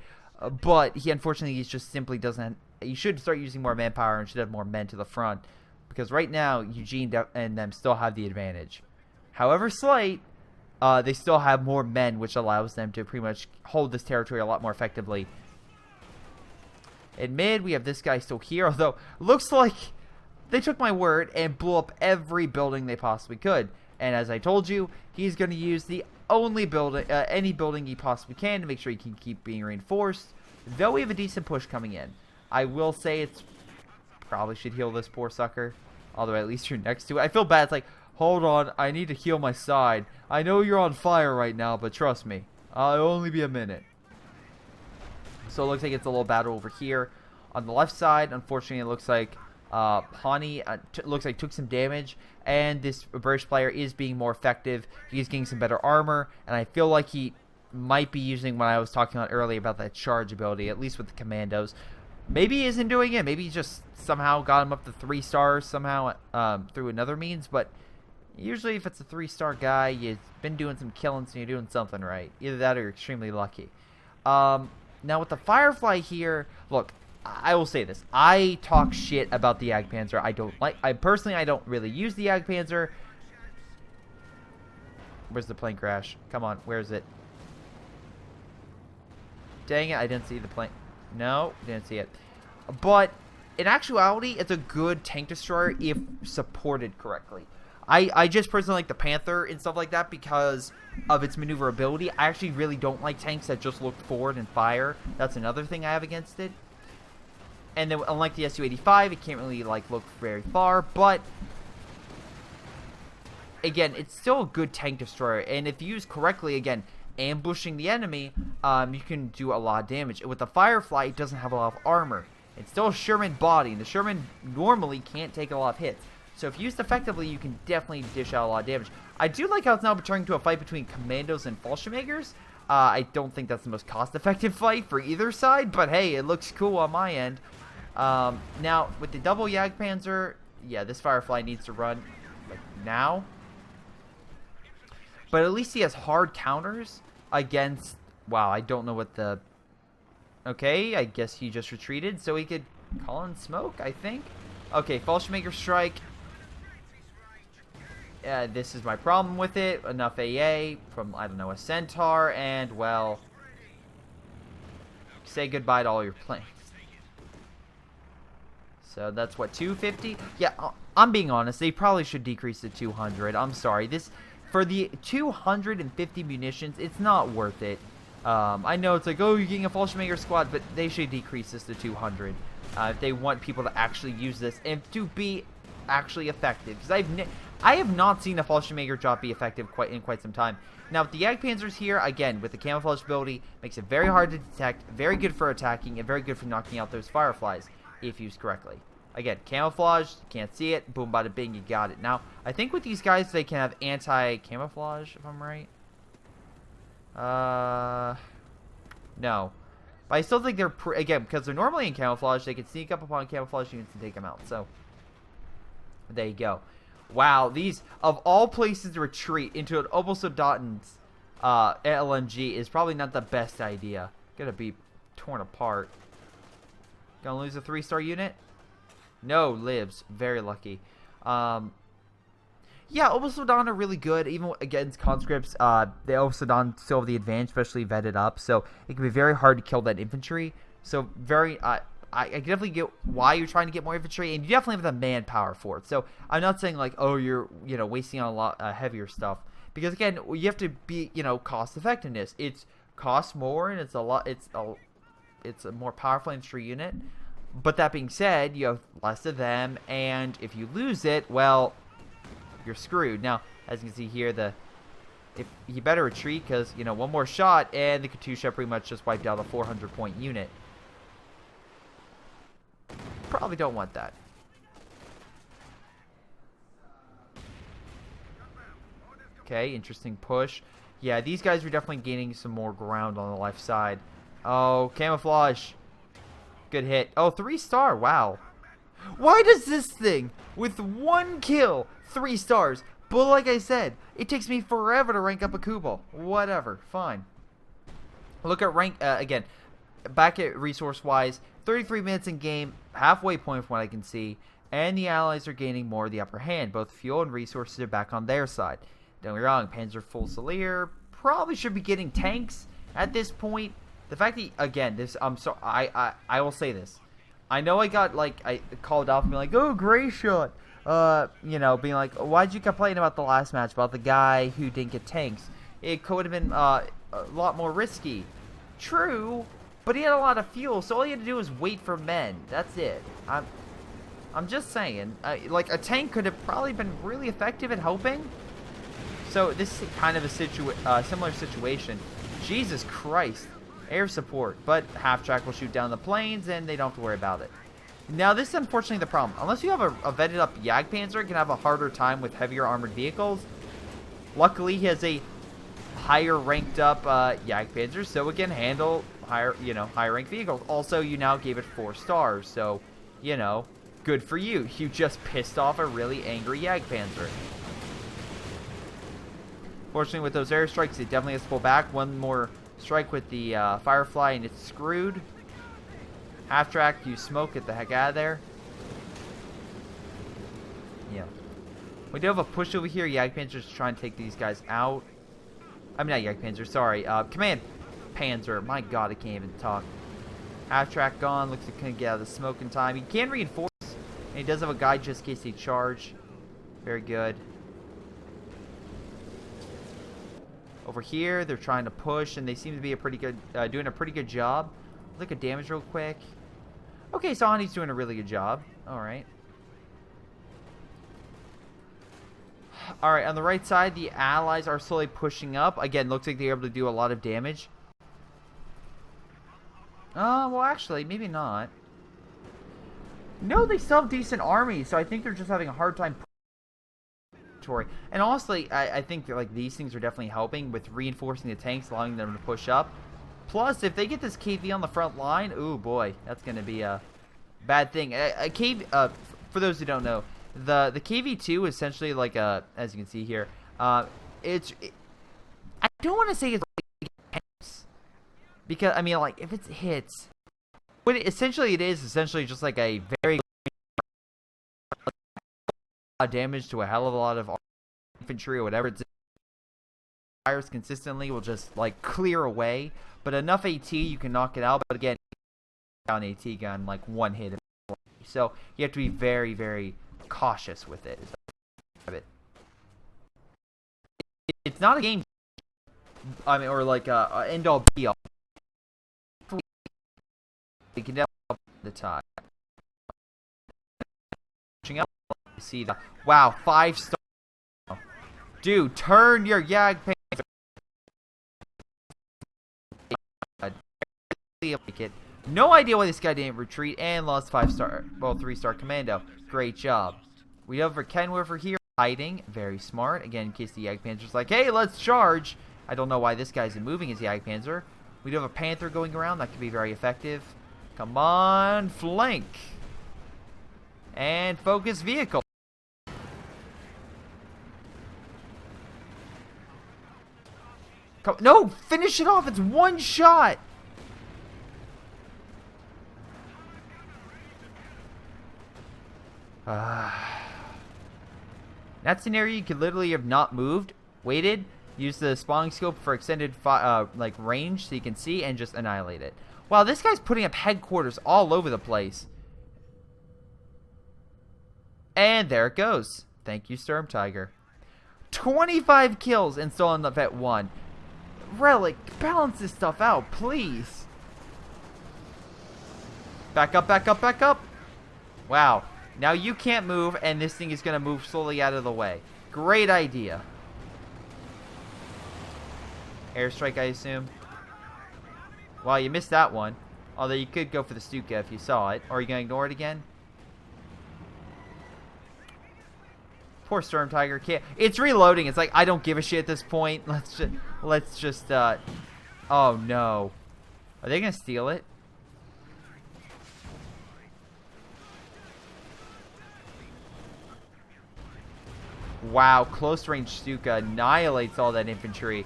but he unfortunately just simply doesn't. He should start using more manpower and should have more men to the front, because right now Eugene and them still have the advantage. However slight, they still have more men, which allows them to pretty much hold this territory a lot more effectively. In mid, we have this guy still here, although looks like they took my word and blew up every building they possibly could. And as I told you, he's going to use the only building, any building he possibly can to make sure he can keep being reinforced. Though we have a decent push coming in. I will say it's probably should heal this poor sucker. Although at least you're next to it. I feel bad. It's like, hold on, I need to heal my side. I know you're on fire right now, but trust me, I'll only be a minute. So it looks like it's a little battle over here. On the left side, unfortunately, it looks like Pawnee looks like took some damage, and this British player is being more effective. He's getting some better armor, and I feel like he might be using what I was talking about earlier about that charge ability, at least with the commandos. Maybe he isn't doing it. Maybe he just somehow got him up to 3 stars somehow through another means, but usually if it's a 3-star guy, you've been doing some killings and you're doing something right. Either that or you're extremely lucky. Now with the Firefly here, look, I will say this. I talk shit about the Jagdpanzer. I personally don't really use the Jagdpanzer. Where's the plane crash? Come on, where is it? Dang it, I didn't see the plane. No, didn't see it. But in actuality, it's a good tank destroyer if supported correctly. I just personally like the Panther and stuff like that because of its maneuverability. I actually really don't like tanks that just look forward and fire. That's another thing I have against it. And then unlike the Su-85, it can't really like look very far, but again, it's still a good tank destroyer. And if used correctly, again, ambushing the enemy, you can do a lot of damage. With the Firefly, it doesn't have a lot of armor. It's still a Sherman body, and the Sherman normally can't take a lot of hits. So if used effectively, you can definitely dish out a lot of damage. I do like how it's now turning to a fight between commandos and Fallschirmjägers. I don't think that's the most cost-effective fight for either side, but hey, it looks cool on my end. Now, with the double Jagdpanzer, yeah, this Firefly needs to run, like, now. But at least he has hard counters against... Wow, I don't know what the... Okay, I guess he just retreated, so he could call in smoke, I think. Okay, Fallschirmjäger strike. This is my problem with it. Enough AA from, I don't know, a Centaur, and, well... Say goodbye to all your planes. So that's what, 250? Yeah, I'm being honest. They probably should decrease to 200. I'm sorry. For the 250 munitions, it's not worth it. I know it's like, oh, you're getting a Fallschirmjäger squad, but they should decrease this to 200 if they want people to actually use this and to be actually effective. Because I have not seen a Fallschirmjäger drop be effective in quite some time. Now, with the Jagdpanzers here, again, with the camouflage ability, makes it very hard to detect, very good for attacking, and very good for knocking out those Fireflies, if used correctly. Again, camouflage, you can't see it, boom, bada bing, you got it. Now, I think with these guys, they can have anti-camouflage, if I'm right. No. But I still think they're, again, because they're normally in camouflage, they can sneak up upon camouflage units and take them out. So, there you go. Wow, these, of all places to retreat into an Obersoldaten's LMG is probably not the best idea. Gonna be torn apart. Gonna lose a 3-star unit? No, lives. Very lucky. Yeah, Obersoldaten are really good, even against conscripts. The Obersoldaten still have the advantage, especially vetted up, so it can be very hard to kill that infantry. So very, I definitely get why you're trying to get more infantry, and you definitely have the manpower for it. So I'm not saying like, oh, you're wasting on a lot heavier stuff, because again, you have to be cost effectiveness. It's costs more, and it's a more powerful infantry unit. But that being said, you have less of them, and if you lose it, well, you're screwed. Now, as you can see here, if you better retreat, because one more shot, and the Katusha pretty much just wiped out a 400-point unit. Probably don't want that. Okay, interesting push. Yeah, these guys are definitely gaining some more ground on the left side. Oh, camouflage. Good hit. Oh, 3-star. Wow. Why does this thing, with 1 kill, 3 stars? But like I said, it takes me forever to rank up a Kubal. Whatever. Fine. Look at rank, again, back at resource-wise, 33 minutes in game, halfway point from what I can see, and the allies are gaining more of the upper hand. Both fuel and resources are back on their side. Don't get me wrong, Panzer Fusilier probably should be getting tanks at this point. The fact that, again, I will say this. I know I got, I called off and be like, oh, Greyshot. Being like, why'd you complain about the last match about the guy who didn't get tanks? It could have been a lot more risky. True, but he had a lot of fuel, so all you had to do was wait for men. That's it. I'm just saying. A tank could have probably been really effective at helping. So this is kind of a similar situation. Jesus Christ. Air support, but half-track will shoot down the planes, and they don't have to worry about it. Now, this is unfortunately the problem. Unless you have a vetted-up Jagdpanzer, it can have a harder time with heavier armored vehicles. Luckily, he has a higher-ranked-up Jagdpanzer, so it can handle higher-ranked vehicles. Also, you now gave it 4 stars, so, good for you. You just pissed off a really angry Jagdpanzer. Fortunately, with those airstrikes, it definitely has to pull back. One more strike with the Firefly and it's screwed. Half track, you smoke, get the heck out of there. Yeah. We do have a push over here. Jagdpanzer's trying to take these guys out. I mean, not Jagdpanzer, sorry. Command Panzer. My god, I can't even talk. Half track gone. Looks like he couldn't get out of the smoke in time. He can reinforce. And he does have a guy just in case they charge. Very good. Over here, they're trying to push, and they seem to be doing a pretty good job. Look at damage real quick. Okay, Sahani's doing a really good job. All right. All right, on the right side, the allies are slowly pushing up. Again, looks like they're able to do a lot of damage. Well, actually, maybe not. No, they still have decent armies, so I think they're just having a hard time inventory. And honestly, I think that, like, these things are definitely helping with reinforcing the tanks, allowing them to push up. Plus, if they get this KV on the front line, ooh boy, that's going to be a bad thing. For those who don't know, the KV2 is essentially like a, as you can see here, I don't want to say it's like because I mean, like, if it hits, what essentially it is essentially just like a very damage to a hell of a lot of infantry or whatever it's fires consistently will just like clear away, but enough AT you can knock it out. But again, down AT gun like one hit, so you have to be very, very cautious with it. It's not a game, I mean, or like a end all be all. You can definitely the time. See the wow, 5-star. Dude, turn your Yag Panzer. No idea why this guy didn't retreat and lost 5-star, well, 3-star commando. Great job. We have our Kenwerfer here hiding, very smart. Again, in case the Yag Panzer's like, hey, let's charge. I don't know why this guy's moving his Yag Panzer. We do have a Panther going around that could be very effective. Come on, flank. And focus vehicle. No, finish it off. It's one shot. That scenario, you could literally have not moved, waited, use the spawning scope for extended like range so you can see and just annihilate it. Wow, this guy's putting up headquarters all over the place. And there it goes. Thank you, Sturm Tiger. 25 kills and still on the vet 1. Relic, balance this stuff out, please. Back up, back up, back up. Wow. Now you can't move, and this thing is going to move slowly out of the way. Great idea. Airstrike, I assume. Well, you missed that one. Although you could go for the Stuka if you saw it. Or are you going to ignore it again? Poor Storm Tiger can't. It's reloading. It's like, I don't give a shit at this point. Let's just, oh no. Are they gonna steal it? Wow, close range Stuka annihilates all that infantry.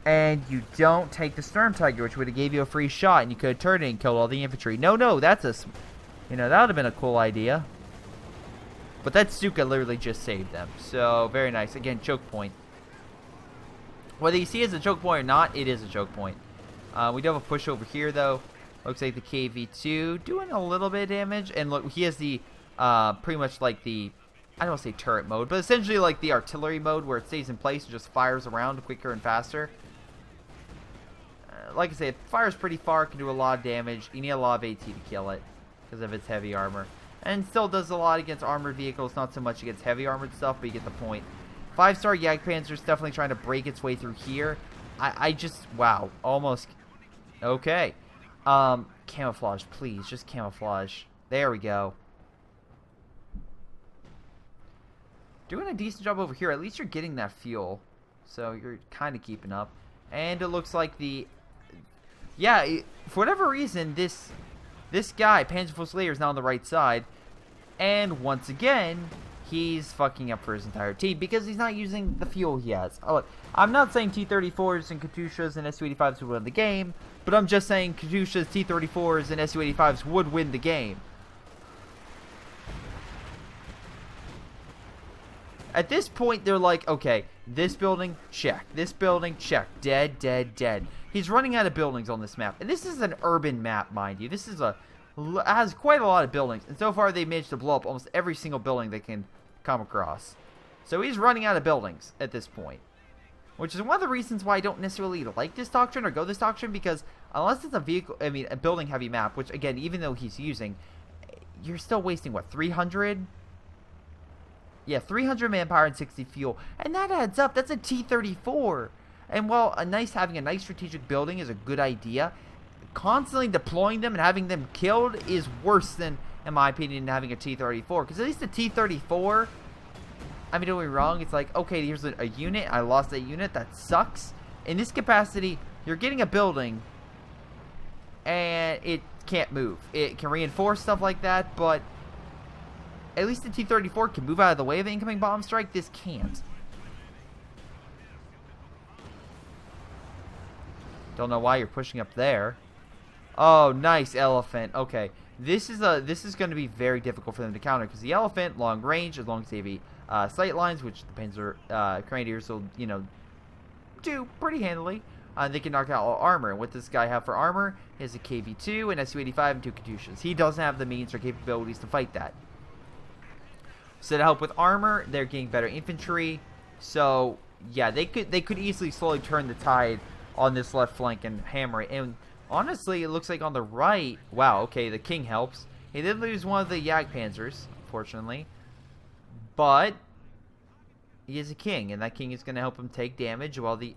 And you don't take the Storm Tiger, which would have gave you a free shot, and you could have turned it and killed all the infantry. No, that's a, you know, that would have been a cool idea. But that Stuka literally just saved them. So, very nice. Again, choke point. Whether you see it as a choke point or not, it is a choke point. We do have a push over here, though. Looks like the KV2 doing a little bit of damage. And look, he has the, pretty much like the, I don't want to say turret mode, but essentially like the artillery mode where it stays in place and just fires around quicker and faster. Like I say, it fires pretty far, can do a lot of damage. You need a lot of AT to kill it because of its heavy armor. And still does a lot against armored vehicles, not so much against heavy armored stuff, but you get the point. 5-star Yag Panzer is definitely trying to break its way through here. I just, wow, almost, okay. Camouflage, please, just camouflage. There we go. Doing a decent job over here. At least you're getting that fuel. So you're kind of keeping up. And it looks like the, yeah, for whatever reason, this guy, Panzerfull Slayer, is now on the right side. And once again, he's fucking up for his entire team because he's not using the fuel he has. Oh, look, I'm not saying T-34s and Katyushas and Su-85s would win the game, but I'm just saying Katyushas, T-34s, and Su-85s would win the game. At this point, they're like, okay, this building, check. This building, check. Dead, dead, dead. He's running out of buildings on this map. And this is an urban map, mind you. This is has quite a lot of buildings. And so far, they've managed to blow up almost every single building they can come across. So he's running out of buildings at this point. Which is one of the reasons why I don't necessarily like this doctrine or go this doctrine. Because unless it's a vehicle, I mean, a building heavy map, which again, even though he's using, you're still wasting, what, 300? Yeah, 300 manpower and 60 fuel. And that adds up. That's a T-34. And while having a nice strategic building is a good idea, constantly deploying them and having them killed is worse than, in my opinion, having a T-34. Because at least the T-34 I mean, don't get me wrong. It's like, okay, here's a unit. I lost that unit. That sucks. In this capacity, you're getting a building, and it can't move. It can reinforce stuff like that, but at least the T-34 can move out of the way of an incoming bomb strike. This can't. Don't know why you're pushing up there. Oh, nice elephant. Okay, this is going to be very difficult for them to counter because the elephant, long range, as long as they have sight lines, which the Panzer Grenadiers will, you know, do pretty handily. They can knock out all armor. And what does this guy have for armor? He has a KV-2, an Su-85, and 2 Katyushas. He doesn't have the means or capabilities to fight that. So to help with armor, they're getting better infantry. So yeah, they could easily slowly turn the tide on this left flank and hammer it. And honestly, it looks like on the right, wow, okay, the king helps. He did lose one of the Jagdpanzers, unfortunately, but he is a king, and that king is going to help him take damage while the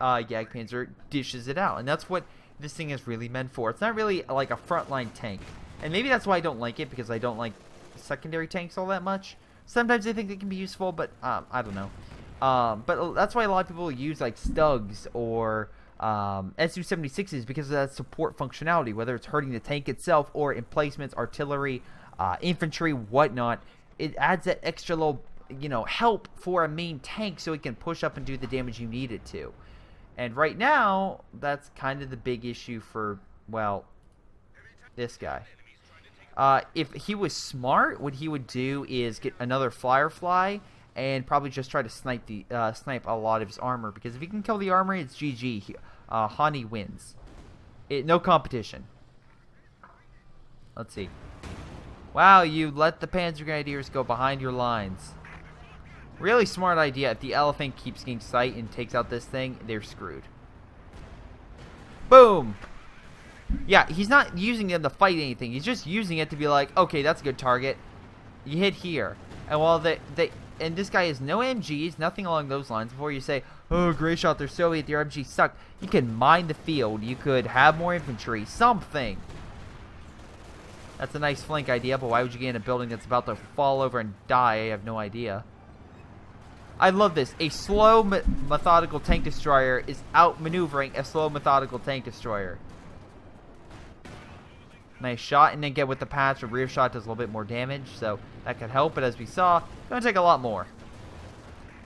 Jagdpanzer dishes it out. And that's what this thing is really meant for. It's not really like a frontline tank, and maybe that's why I don't like it, because I don't like secondary tanks all that much. Sometimes I think they can be useful, but I don't know. But that's why a lot of people use like Stugs or Su-76s, because of that support functionality, whether it's hurting the tank itself or emplacements, artillery, infantry, whatnot. It adds that extra little, you know, help for a main tank so it can push up and do the damage you need it to. And right now, that's kind of the big issue for, well, this guy. If he was smart, what he would do is get another flyer fly and probably just try to snipe a lot of his armor, because if he can kill the armor, it's GG. Hani wins. No competition. Let's see. Wow, you let the Panzer Grenadiers go behind your lines. Really smart idea. If the elephant keeps getting sight and takes out this thing, they're screwed. Boom! Yeah, he's not using them to fight anything. He's just using it to be like, okay, that's a good target. You hit here. And while and this guy has no MGs, nothing along those lines. Before you say, oh, Greyshot, they're Soviet, their MGs suck. You can mine the field. You could have more infantry. Something. That's a nice flank idea, but why would you get in a building that's about to fall over and die? I have no idea. I love this. A slow, methodical tank destroyer is outmaneuvering a slow, methodical tank destroyer. Nice shot, and then get with the patch. A rear shot does a little bit more damage, so that could help. But as we saw, it's going to take a lot more.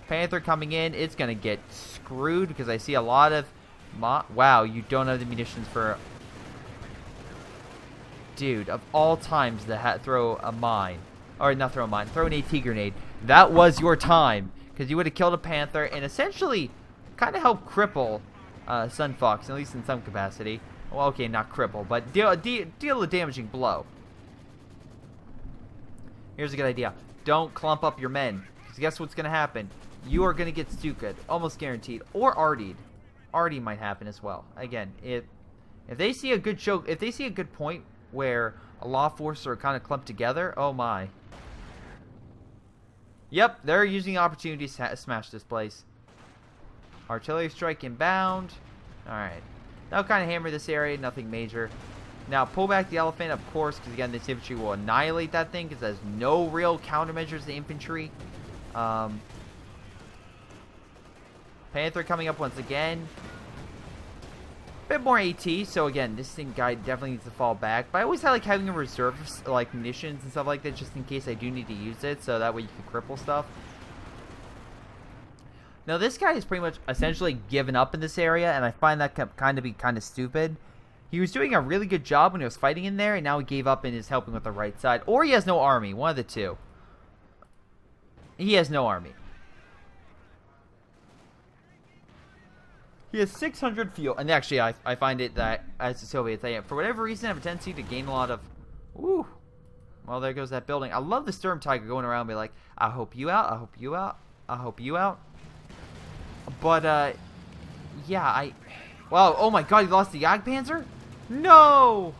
Panther coming in. It's going to get screwed because I see a lot of... Wow, you don't have the munitions for... Dude, of all times to throw a mine. Or not throw a mine. Throw an AT grenade. That was your time. Because you would have killed a Panther and essentially kind of helped cripple Sun Fox, at least in some capacity. Well, okay, not cripple, but deal a damaging blow. Here's a good idea. Don't clump up your men. Because guess what's going to happen? You are going to get Stuka'd. Almost guaranteed. Or Artied. Artie might happen as well. Again, if they see a good show, if they see a good point where a law force are kind of clumped together, oh my. Yep, they're using the opportunity to smash this place. Artillery strike inbound. Alright. That'll kind of hammer this area, nothing major. Now, pull back the elephant, of course, because again, this infantry will annihilate that thing, because there's no real countermeasures to infantry. Panther coming up once again. Bit more AT, so again, this thing guy definitely needs to fall back. But I always like having a reserve, like munitions and stuff like that, just in case I do need to use it, so that way you can cripple stuff. Now this guy is pretty much essentially given up in this area, and I find that kind of stupid. He was doing a really good job when he was fighting in there, and now he gave up and is helping with the right side. Or he has no army, one of the two. He has no army. He has 600 fuel, and actually, I find it that as the Soviets, for whatever reason, have a tendency to gain a lot of. Ooh, well, there goes that building. I love the Sturm Tiger going around, and be like, I hope you out, I hope you out, I hope you out. But yeah, wow, oh my God, he lost the Jagdpanzer? No!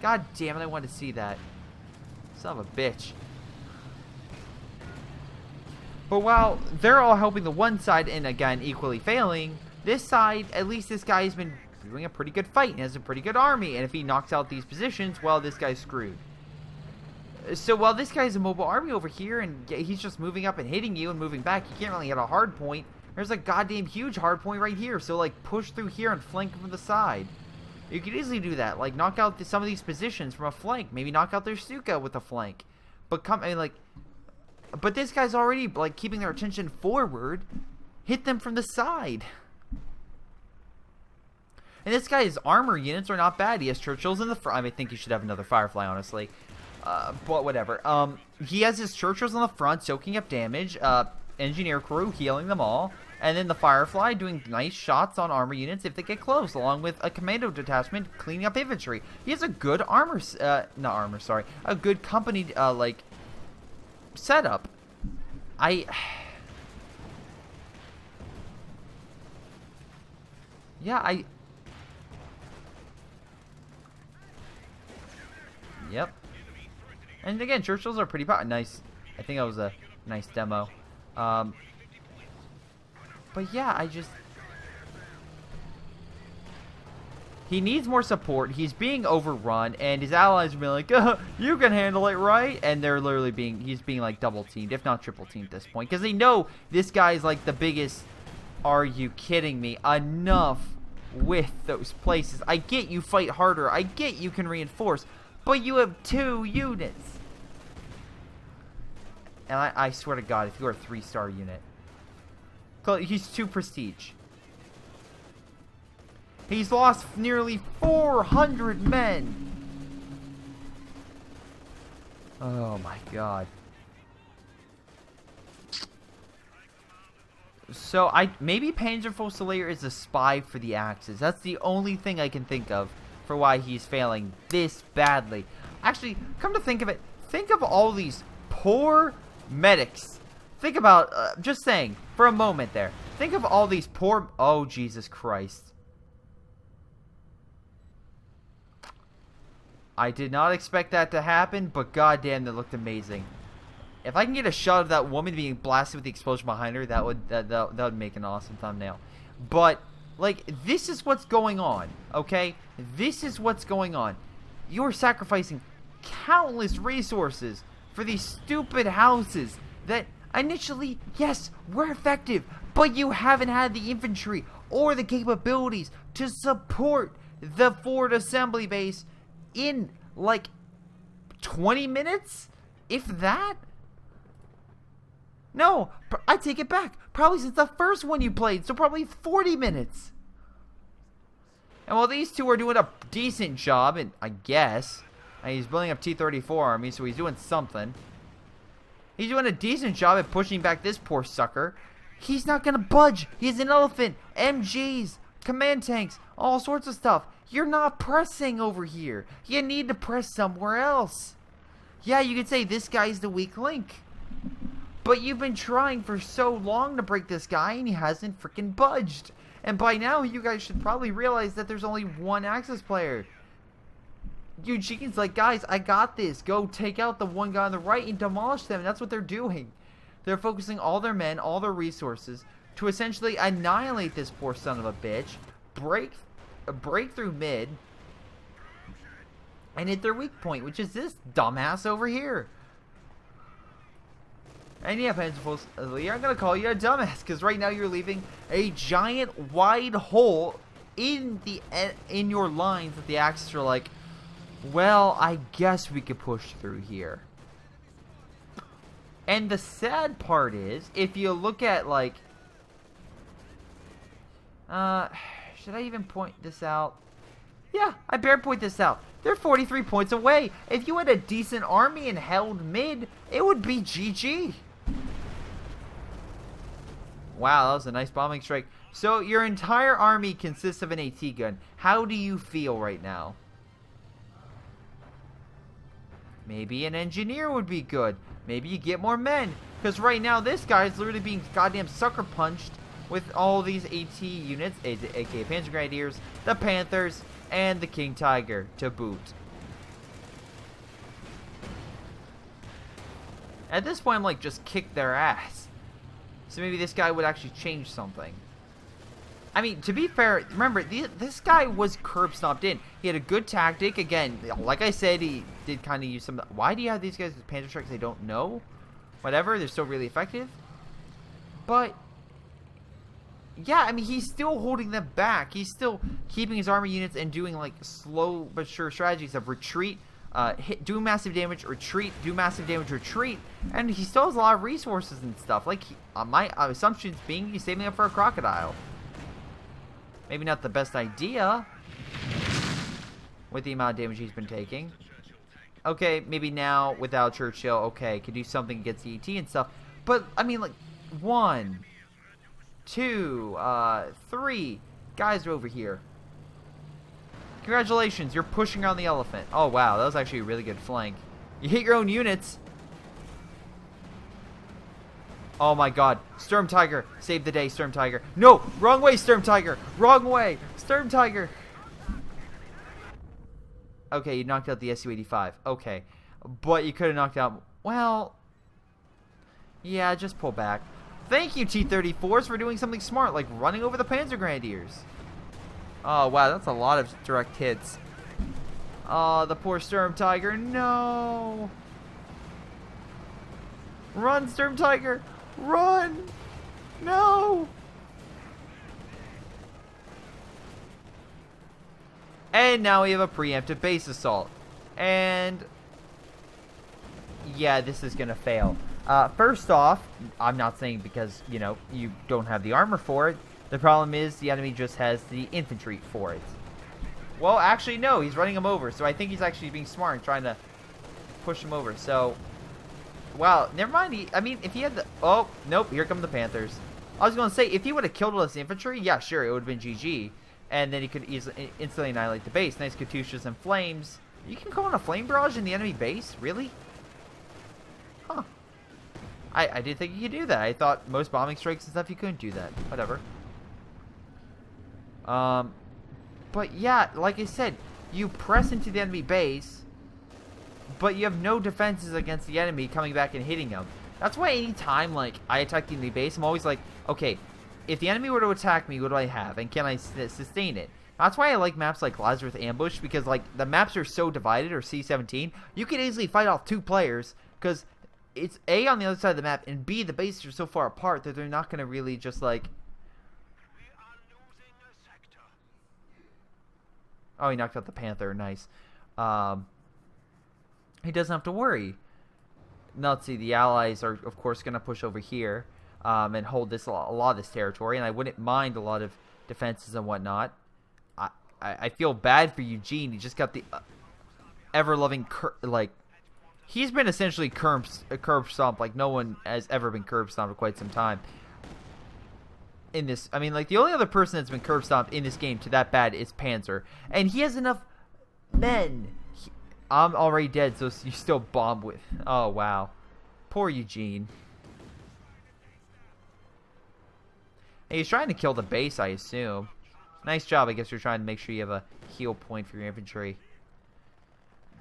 God damn it, I wanted to see that. Son of a bitch. But while they're all helping the one side and again equally failing, this side, at least this guy has been doing a pretty good fight and has a pretty good army. And if he knocks out these positions, well, this guy's screwed. So while this guy's a mobile army over here, and he's just moving up and hitting you and moving back, you can't really hit a hard point. There's a goddamn huge hard point right here. So, like, push through here and flank from the side. You could easily do that. Like, knock out some of these positions from a flank. Maybe knock out their Stuka with a flank. But but this guy's already, like, keeping their attention forward. Hit them from the side. And this guy's armor units are not bad. He has Churchills in the front. I think he should have another Firefly, honestly. But whatever. He has his Churchills on the front, soaking up damage. Engineer crew healing them all. And then the Firefly doing nice shots on armor units if they get close, along with a commando detachment cleaning up infantry. He has a good a good company, like, setup. Yep. And again, Churchills are pretty nice. I think that was a nice demo. But yeah, he needs more support. He's being overrun, and his allies are being like, you can handle it, right? And they're literally he's being like double teamed, if not triple teamed at this point, because they know this guy's like the biggest. Are you kidding me? Enough with those places. I get you fight harder. I get you can reinforce, but you have 2 units. And I swear to God, if you're a 3-star unit, he's 2 prestige. He's lost nearly 400 men. Oh my God. So maybe Panzerfusilier is a spy for the Axis. That's the only thing I can think of for why he's failing this badly. Actually, come to think of it, think of all these poor medics. Think about, just saying, for a moment there. Think of all these poor, oh Jesus Christ. I did not expect that to happen, but goddamn, that looked amazing. If I can get a shot of that woman being blasted with the explosion behind her, that would make an awesome thumbnail. But, like, this is what's going on, okay? This is what's going on. You're sacrificing countless resources for these stupid houses that initially, yes, were effective, but you haven't had the infantry or the capabilities to support the forward assembly base in, like, 20 minutes? If that? No, I take it back. Probably since the first one you played, so probably 40 minutes. And while these two are doing a decent job, and I guess, and he's building up T-34 army, so he's doing something. He's doing a decent job at pushing back this poor sucker. He's not gonna budge. He's an elephant. MGs, command tanks, all sorts of stuff. You're not pressing over here. You need to press somewhere else. Yeah, you could say this guy's the weak link. But you've been trying for so long to break this guy, and he hasn't freaking budged. And by now, you guys should probably realize that there's only one Axis player. Eugene's like, guys, I got this. Go take out the one guy on the right and demolish them. And that's what they're doing. They're focusing all their men, all their resources, to essentially annihilate this poor son of a bitch, break through mid, and hit their weak point, which is this dumbass over here. And yeah, Panzerfusilier, I'm gonna call you a dumbass, because right now you're leaving a giant wide hole in your lines that the Axis are like, well, I guess we could push through here. And the sad part is, if you look at, like, should I even point this out? Yeah, I better point this out. They're 43 points away. If you had a decent army and held mid, it would be GG. Wow, that was a nice bombing strike. So your entire army consists of an AT gun. How do you feel right now? Maybe an engineer would be good. Maybe you get more men. Because right now this guy is literally being goddamn sucker punched with all these AT units, aka Panzer Grenadiers, the Panthers, and the King Tiger to boot. At this point, I'm like, just kick their ass. So maybe this guy would actually change something. I mean, to be fair, remember, this guy was curb stomped in. He had a good tactic. Again, like I said, he did kind of use some... Why do you have these guys with Panzer Strikes? I don't know. Whatever, they're still really effective. But, yeah, I mean, he's still holding them back. He's still keeping his army units and doing, like, slow but sure strategies of retreat, do massive damage, retreat, do massive damage, retreat. And he still has a lot of resources and stuff. Like, my assumptions being he's saving up for a crocodile. Maybe not the best idea with the amount of damage he's been taking. Okay, maybe now without Churchill, okay, could do something against the ET and stuff. But, I mean, like, 1, 2, 3 guys are over here. Congratulations, you're pushing around the elephant. Oh, wow, that was actually a really good flank. You hit your own units. Oh my god. Sturm Tiger. Save the day, Sturm Tiger. No! Wrong way, Sturm Tiger! Wrong way! Sturm Tiger! Okay, you knocked out the Su-85. Okay. But you could have knocked out... Well... Yeah, just pull back. Thank you, T-34s, for doing something smart, like running over the Panzer Grenadiers. Oh, wow, that's a lot of direct hits. Oh, the poor Sturm Tiger. No! Run, Sturm Tiger! Run! No! And now we have a preemptive base assault. And... yeah, this is gonna fail. First off, I'm not saying because, you know, you don't have the armor for it. The problem is the enemy just has the infantry for it. Well, actually, no. He's running him over. So I think he's actually being smart and trying to push him over. So... wow, never mind. I mean, if he had the... oh, nope, here come the Panthers. I was going to say, if he would have killed all this infantry, yeah, sure, it would have been GG. And then he could easily, instantly annihilate the base. Nice Katyushas and flames. You can call in a flame barrage in the enemy base? Really? Huh. I didn't think you could do that. I thought most bombing strikes and stuff, you couldn't do that. Whatever. But yeah, like I said, you press into the enemy base... but you have no defenses against the enemy coming back and hitting them. That's why anytime, like, I attack the enemy base, I'm always like, okay, if the enemy were to attack me, what do I have? And can I sustain it? That's why I like maps like Lazarus Ambush, because, like, the maps are so divided, or C-17, you can easily fight off 2 players, because it's A, on the other side of the map, and B, the bases are so far apart that they're not going to really just, like... oh, he knocked out the Panther. Nice. He doesn't have to worry. Now, let's see. The Allies are, of course, going to push over here and hold this a lot of this territory. And I wouldn't mind a lot of defenses and whatnot. I feel bad for Eugene. He just got the ever-loving... like, he's been essentially curb stomped like no one has ever been curb stomped for quite some time. In this... I mean, like, the only other person that's been curb stomped in this game to that bad is Panzer. And he has enough men... I'm already dead, so you still bomb with... oh, wow. Poor Eugene. Hey, he's trying to kill the base, I assume. Nice job. I guess you're trying to make sure you have a heal point for your infantry.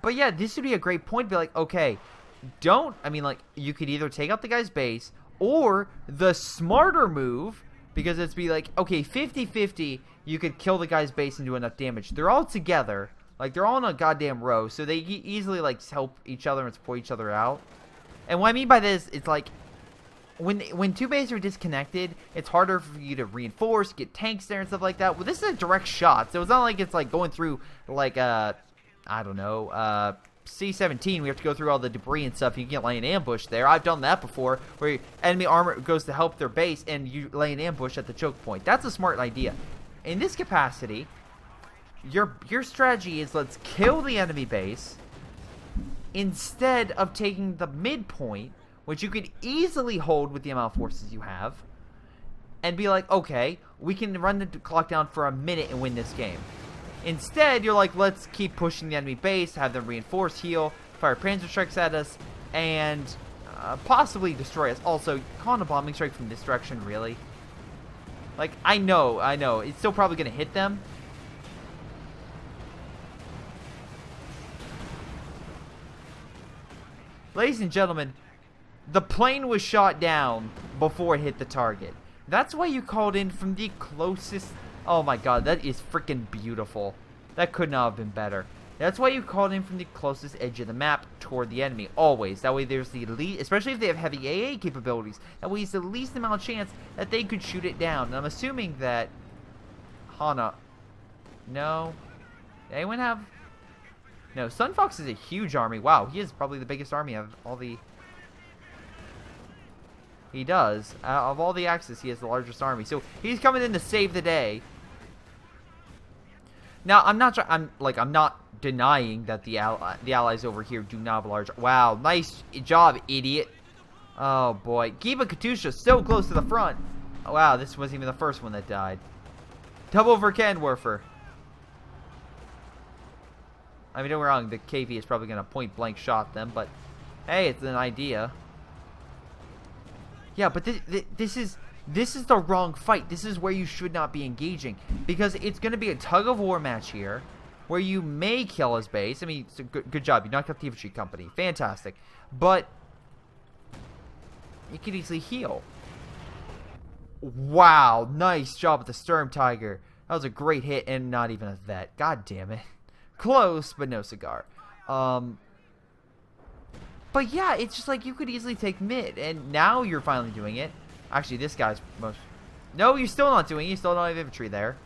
But yeah, this would be a great point. Be like, okay, don't... I mean, like, you could either take out the guy's base, or the smarter move, because it's be like, okay, 50-50, you could kill the guy's base and do enough damage. They're all together. Like, they're all in a goddamn row, so they easily, like, help each other and support each other out. And what I mean by this, it's like, when 2 bases are disconnected, it's harder for you to reinforce, get tanks there and stuff like that. Well, this is a direct shot, so it's not like it's, like, going through, like, I don't know, C-17, we have to go through all the debris and stuff, you can't lay an ambush there. I've done that before, where enemy armor goes to help their base, and you lay an ambush at the choke point. That's a smart idea. In this capacity... Your strategy is let's kill the enemy base instead of taking the midpoint, which you could easily hold with the amount of forces you have, and be like, okay, we can run the clock down for a minute and win this game. Instead, you're like, let's keep pushing the enemy base, have them reinforce, heal, fire Panzer strikes at us, and possibly destroy us. Also, calling a bombing strike from this direction, really? Like, I know, it's still probably going to hit them. Ladies and gentlemen, the plane was shot down before it hit the target. That's why you called in from the closest. Oh my god, that is freaking beautiful. That could not have been better. That's why you called in from the closest edge of the map toward the enemy, always. That way there's the least, especially if they have heavy AA capabilities, that way it's the least amount of chance that they could shoot it down. And I'm assuming that Hana... No. Anyone have... No, Sun Fox is a huge army. Wow, he is probably the biggest army of all the... He does. Of all the Axis, he has the largest army. So he's coming in to save the day. Now, I'm not denying that the allies over here do not have a large... Wow, nice job, idiot. Oh, boy. Giba Katusha so close to the front. Oh, wow, this wasn't even the first one that died. Double for Canwerfer. I mean, don't get me wrong, the KV is probably going to point-blank shot them, but hey, it's an idea. Yeah, but this is the wrong fight. This is where you should not be engaging, because it's going to be a tug-of-war match here, where you may kill his base. I mean, it's a good job. You knocked out the infantry company. Fantastic. But you could easily heal. Wow, nice job with the Sturm Tiger. That was a great hit, and not even a vet. God damn it. Close, but no cigar. But yeah, it's just like you could easily take mid, and now you're finally doing it. Actually, this guy's most... No, you're still not doing it. You still don't have infantry there.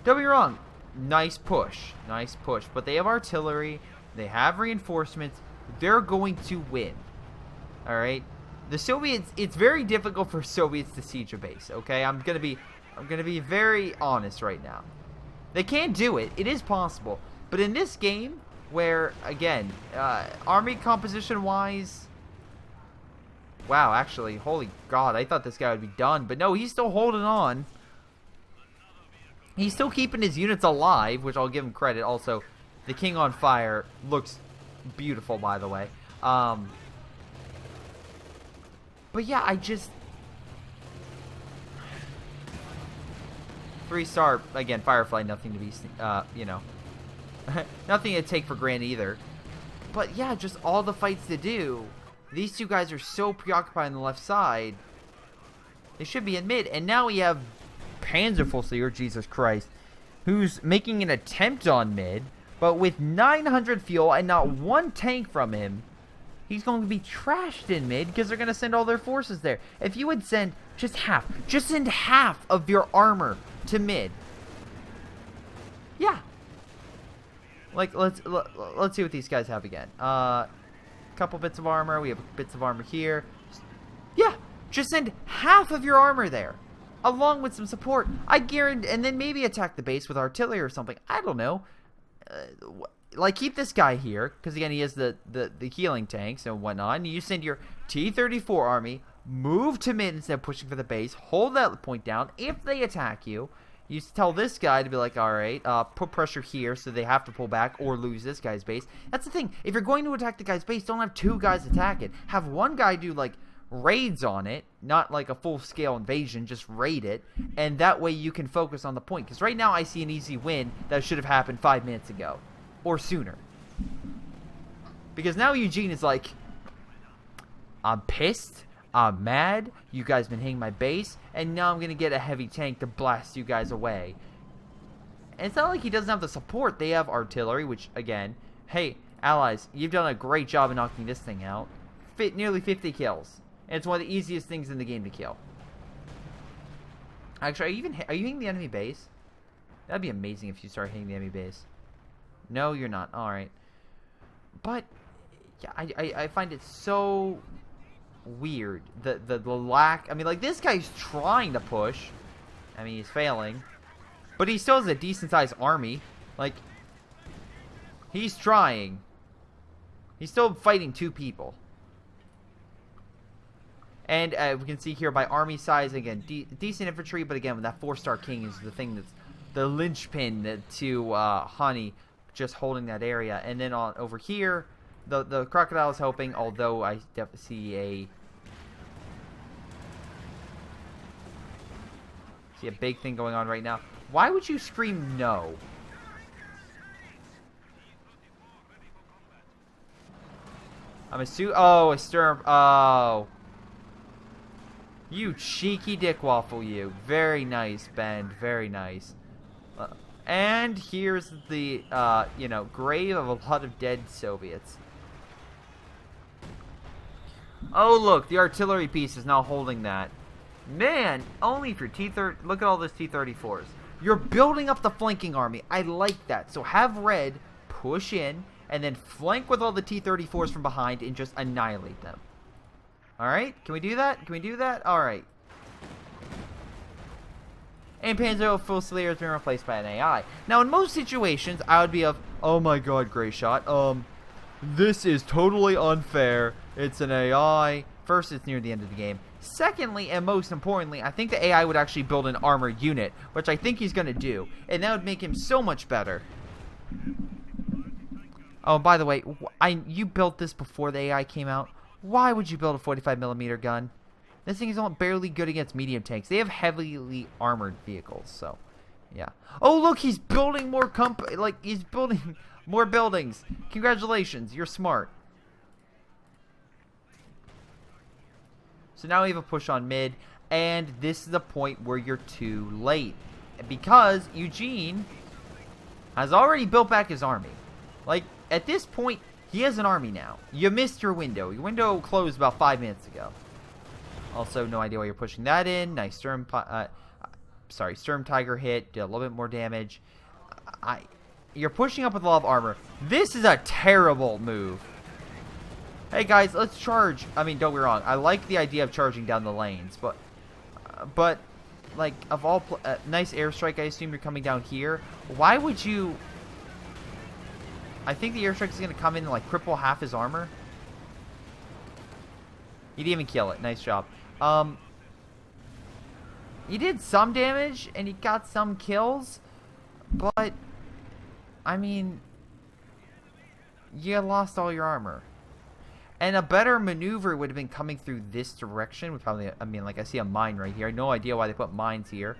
Don't be wrong. Nice push. Nice push. But they have artillery. They have reinforcements. They're going to win. Alright? The Soviets... It's very difficult for Soviets to siege a base, okay? I'm gonna be very honest right now. They can do it. It is possible. But in this game, where, again, army composition-wise... Wow, actually, holy God, I thought this guy would be done. But no, he's still holding on. He's still keeping his units alive, which I'll give him credit. Also, the King on Fire looks beautiful, by the way. But yeah, I just... 3-star, again, Firefly, nothing to be, you know, nothing to take for granted either. But yeah, just all the fights to do. These two guys are so preoccupied on the left side. They should be in mid. And now we have Panzerfusilier, Jesus Christ, who's making an attempt on mid. But with 900 fuel and not one tank from him, he's going to be trashed in mid because they're going to send all their forces there. If you would send just send half of your armor to mid. Yeah. Like, let's see what these guys have again. Couple bits of armor. We have bits of armor here. Yeah, just send half of your armor there, along with some support. I guarantee, and then maybe attack the base with artillery or something. I don't know. Like, keep this guy here, because again, he has the healing tanks and whatnot. And you send your T-34 army, move to mid instead of pushing for the base, hold that point down. If they attack you, you tell this guy to be like, alright, put pressure here so they have to pull back or lose this guy's base. That's the thing. If you're going to attack the guy's base, don't have two guys attack it. Have one guy do, like, raids on it, not like a full-scale invasion, just raid it, and that way you can focus on the point. Because right now I see an easy win that should have happened 5 minutes ago. Or sooner. Because now Eugene is like, I'm pissed, I'm mad, you guys been hitting my base, and now I'm going to get a heavy tank to blast you guys away. And it's not like he doesn't have the support. They have artillery, which, again, hey, allies, you've done a great job of knocking this thing out. Nearly 50 kills. And it's one of the easiest things in the game to kill. Actually, are you hitting the enemy base? That'd be amazing if you start hitting the enemy base. No, you're not. Alright. But, yeah, I find it so weird. The lack... I mean, like, this guy's trying to push. I mean, he's failing. But he still has a decent-sized army. Like, he's trying. He's still fighting two people. And we can see here by army size, again, decent infantry. But again, that 4-star king is the thing that's the linchpin to Honey just holding that area. And then over here, the crocodile is helping, although I definitely see a big thing going on right now. Why would you scream no? I'm assuming. Oh, a Sturm. Oh. You cheeky dick waffle, you. Very nice, Ben. Very nice. And here's the, you know, grave of a lot of dead Soviets. Oh, look. The artillery piece is now holding that. Man, only if your T-30... Look at all those T-34s. You're building up the flanking army. I like that. So have red push in and then flank with all the T-34s from behind and just annihilate them. Alright, can we do that? Can we do that? Alright. And Panzer Fusilier has been replaced by an AI. Now, in most situations, I would be of, oh my god, Greyshot, this is totally unfair. It's an AI. First, it's near the end of the game. Secondly, and most importantly, I think the AI would actually build an armor unit, which I think he's going to do. And that would make him so much better. Oh, by the way, you built this before the AI came out. Why would you build a 45mm gun? This thing is only barely good against medium tanks. They have heavily armored vehicles, so yeah. Oh, look, he's building more he's building more buildings. Congratulations, you're smart. So now we have a push on mid, and this is the point where you're too late. Because Eugene has already built back his army. Like, at this point, he has an army now. You missed your window. Your window closed about 5 minutes ago. Also, no idea why you're pushing that in. Nice Sturm Tiger hit. Did a little bit more damage. You're pushing up with a lot of armor. This is a terrible move. Hey guys, let's charge. I mean, don't get me wrong. I like the idea of charging down the lanes, but like of all, nice airstrike. I assume you're coming down here. Why would you? I think the airstrike is gonna come in and like cripple half his armor. He didn't even kill it. Nice job. He did some damage and he got some kills, but I mean, you lost all your armor. And a better maneuver would have been coming through this direction. Would probably, I mean, like I see a mine right here. I have no idea why they put mines here.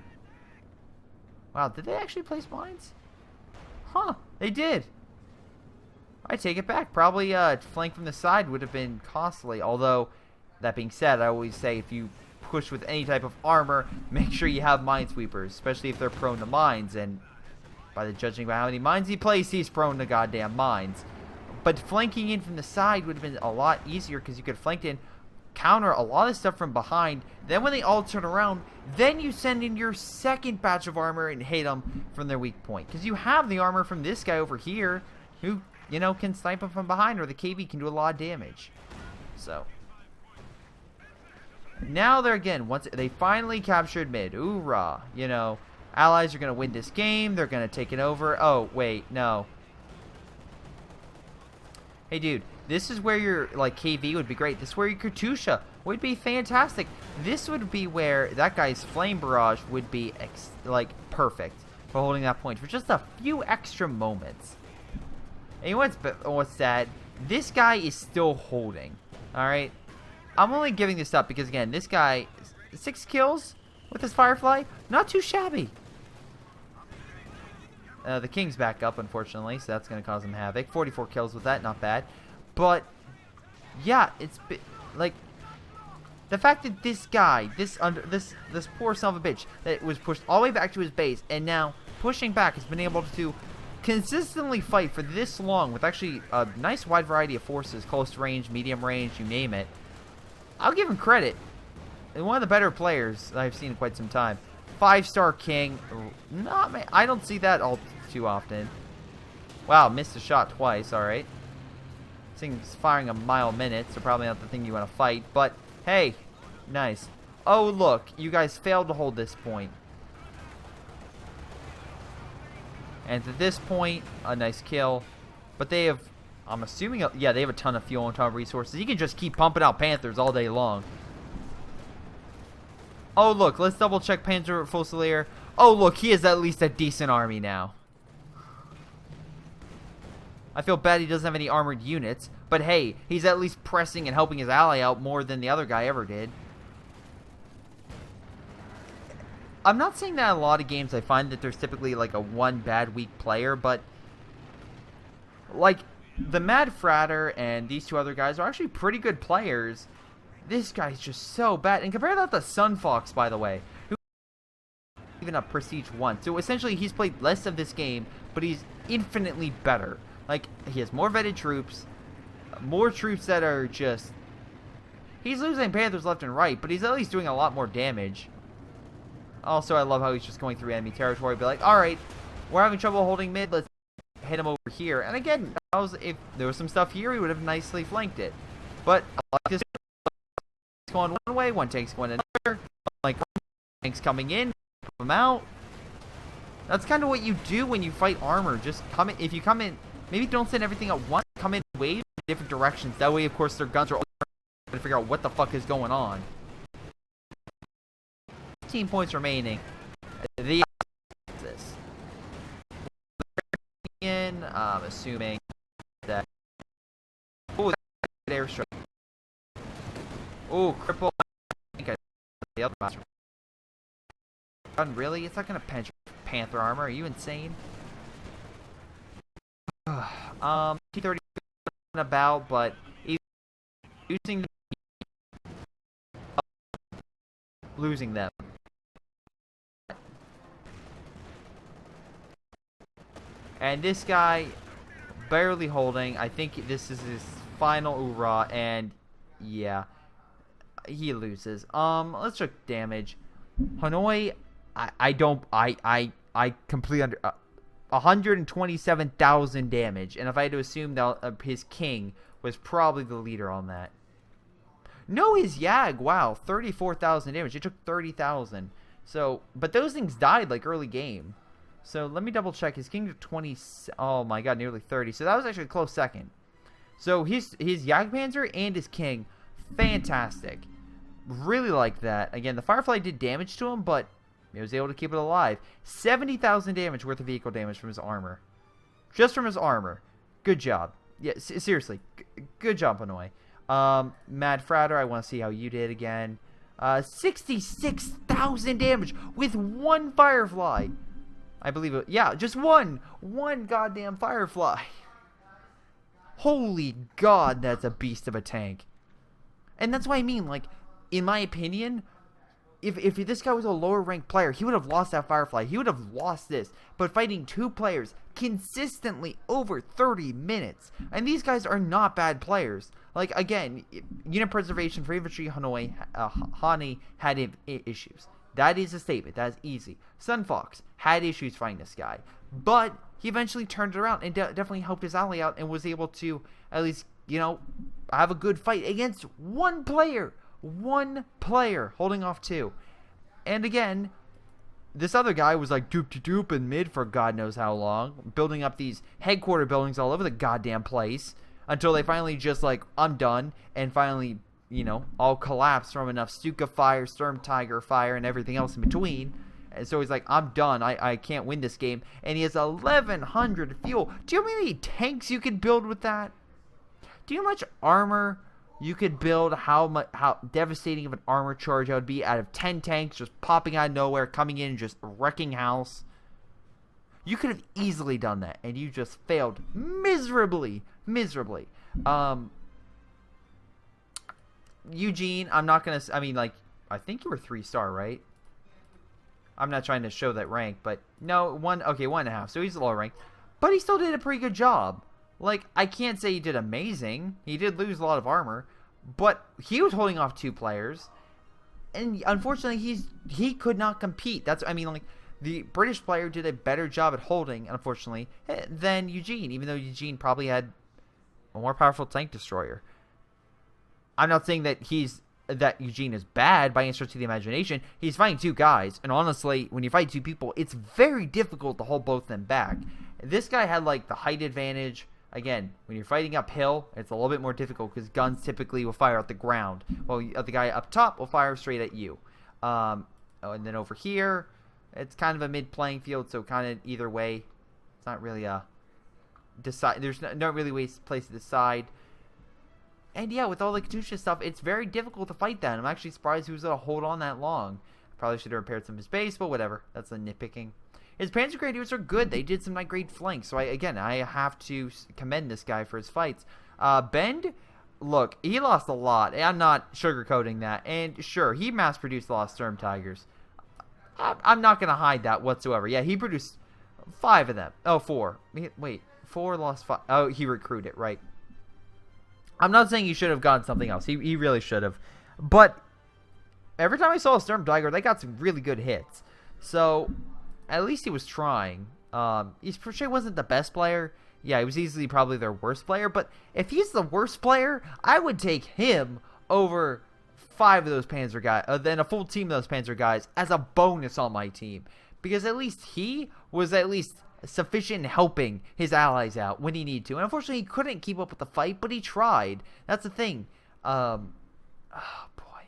Wow, did they actually place mines? Huh, they did. I take it back. Probably flank from the side would have been costly. Although, that being said, I always say if you push with any type of armor, make sure you have minesweepers, especially if they're prone to mines. And by the judging by how many mines he plays, he's prone to goddamn mines. But flanking in from the side would have been a lot easier because you could flank in, counter a lot of stuff from behind. Then when they all turn around, then you send in your second batch of armor and hit them from their weak point. Because you have the armor from this guy over here who, you know, can snipe them from behind, or the KV can do a lot of damage. So now they're again, once they finally captured mid. Hoorah. You know, allies are going to win this game. They're going to take it over. Oh, wait, no. Hey, dude, this is where your, like, KV would be great. This is where your Katusha would be fantastic. This would be where that guy's Flame Barrage would be, like, perfect for holding that point for just a few extra moments. And you know what's sad? This guy is still holding, alright? I'm only giving this up because, again, this guy, 6 kills with his Firefly, not too shabby. The King's back up, unfortunately, so that's going to cause him havoc. 44 kills with that, not bad. But, yeah, it's like the fact that this guy, this poor son of a bitch, that was pushed all the way back to his base, and now pushing back has been able to consistently fight for this long with actually a nice wide variety of forces, close range, medium range, you name it. I'll give him credit. And one of the better players I've seen in quite some time. 5-star King. I don't see that all too often. Wow, missed a shot twice. Alright. This thing's firing a mile a minute, so probably not the thing you want to fight. But, hey. Nice. Oh, look. You guys failed to hold this point. And at this point, a nice kill. But they have, I'm assuming, yeah, they have a ton of fuel and a ton of resources. You can just keep pumping out Panthers all day long. Oh, look, let's double check Panzer Fusilier. Oh, look, he has at least a decent army now. I feel bad he doesn't have any armored units, but hey, he's at least pressing and helping his ally out more than the other guy ever did. I'm not saying that in a lot of games I find that there's typically like a one bad weak player, but like the Mad Fratter and these two other guys are actually pretty good players. This guy's just so bad. And compare that to Sun Fox, by the way, who even a Prestige 1. So essentially, he's played less of this game, but he's infinitely better. Like, he has more vetted troops, more troops that are just... He's losing Panthers left and right, but he's at least doing a lot more damage. Also, I love how he's just going through enemy territory. Be like, alright, we're having trouble holding mid, let's hit him over here. And again, if there was some stuff here, he would have nicely flanked it. But, like this, going one way, one tank's going another. Like, tanks coming in, put them out. That's kind of what you do when you fight armor. Just come in, if you come in, maybe don't send everything at once, come in waves in different directions. That way, of course, their guns are to figure out what the fuck is going on. 15 points remaining. The this. I'm assuming that. Oh, airstrike. Oh, cripple. I think I the other master. Really? It's not gonna penetrate Panther armor. Are you insane? T-30 about, but using losing them. And this guy barely holding. I think this is his final hoorah, and yeah, he loses. Let's check damage. Hanoi, I completely under 127,000 damage, and if I had to assume that his king was probably the leader on that. No, his Yag, wow, 34,000 damage. It took 30,000. So, but those things died like early game. So let me double check. His king to 20. Oh my god, nearly 30. So that was actually a close second. So his Jagdpanzer and his king, fantastic. Really like that. Again, the Firefly did damage to him, but he was able to keep it alive. 70,000 damage worth of vehicle damage from his armor. Just from his armor. Good job. Yeah, seriously. Good job, Hanoi. Mad Fratter, I want to see how you did again. 66,000 damage with one Firefly. I believe it. Yeah, just one goddamn Firefly. Holy god, that's a beast of a tank. And that's what I mean, like, in my opinion, if this guy was a lower ranked player, he would have lost that Firefly. He would have lost this. But fighting two players consistently over 30 minutes. And these guys are not bad players. Like, again, unit preservation for infantry, Hanoi, Hani had issues. That is a statement. That is easy. Sun Fox had issues fighting this guy. But he eventually turned it around and definitely helped his ally out and was able to at least, you know, have a good fight against one player. One player holding off two. And again, this other guy was like doop in mid for God knows how long, building up these headquarter buildings all over the goddamn place until they finally just like, I'm done, and finally, you know, all collapsed from enough Stuka fire, Storm Tiger fire, and everything else in between. And so he's like, I'm done. I can't win this game. And he has 1,100 fuel. Do you know how many tanks you could build with that? Do you know how much armor you could build? How devastating of an armor charge that would be out of 10 tanks just popping out of nowhere, coming in and just wrecking house? You could have easily done that, and you just failed miserably. Eugene, I'm not gonna. I mean, like, I think you were 3-star, right? I'm not trying to show that rank, but no, 1.5. So he's low ranked, but he still did a pretty good job. Like, I can't say he did amazing. He did lose a lot of armor, but he was holding off two players, and unfortunately, he could not compete. I mean, like, the British player did a better job at holding, unfortunately, than Eugene, even though Eugene probably had a more powerful tank destroyer. I'm not saying that Eugene is bad by any stretch of the imagination. He's fighting two guys, and honestly, when you fight two people, it's very difficult to hold both of them back. This guy had, like, the height advantage. Again, when you're fighting uphill, it's a little bit more difficult because guns typically will fire at the ground, while the guy up top will fire straight at you. And then over here, it's kind of a mid-playing field, so kind of either way, it's not really a decide. There's no really place to decide. And yeah, with all the Katusha stuff, it's very difficult to fight that. I'm actually surprised he was able to hold on that long. Probably should have repaired some of his base, but whatever. That's a nitpicking. his Panzer Grenadiers are good. They did some great flanks. So I have to commend this guy for his fights. Bend, look, he lost a lot. I'm not sugarcoating that. And sure, he mass-produced a lot of Storm Tigers. I'm not going to hide that whatsoever. Yeah, he produced 5 of them. Oh, 4. Wait, 4 lost 5. Oh, he recruited, right. I'm not saying he should have gotten something else. He really should have. But every time I saw a Storm Tiger, they got some really good hits. So, at least he was trying. He for sure wasn't the best player. Yeah, he was easily probably their worst player. But if he's the worst player, I would take him over 5 of those Panzer guys, then a full team of those Panzer guys as a bonus on my team. Because at least he was at least sufficient in helping his allies out when he needed to. And unfortunately, he couldn't keep up with the fight, but he tried. That's the thing. Oh, boy.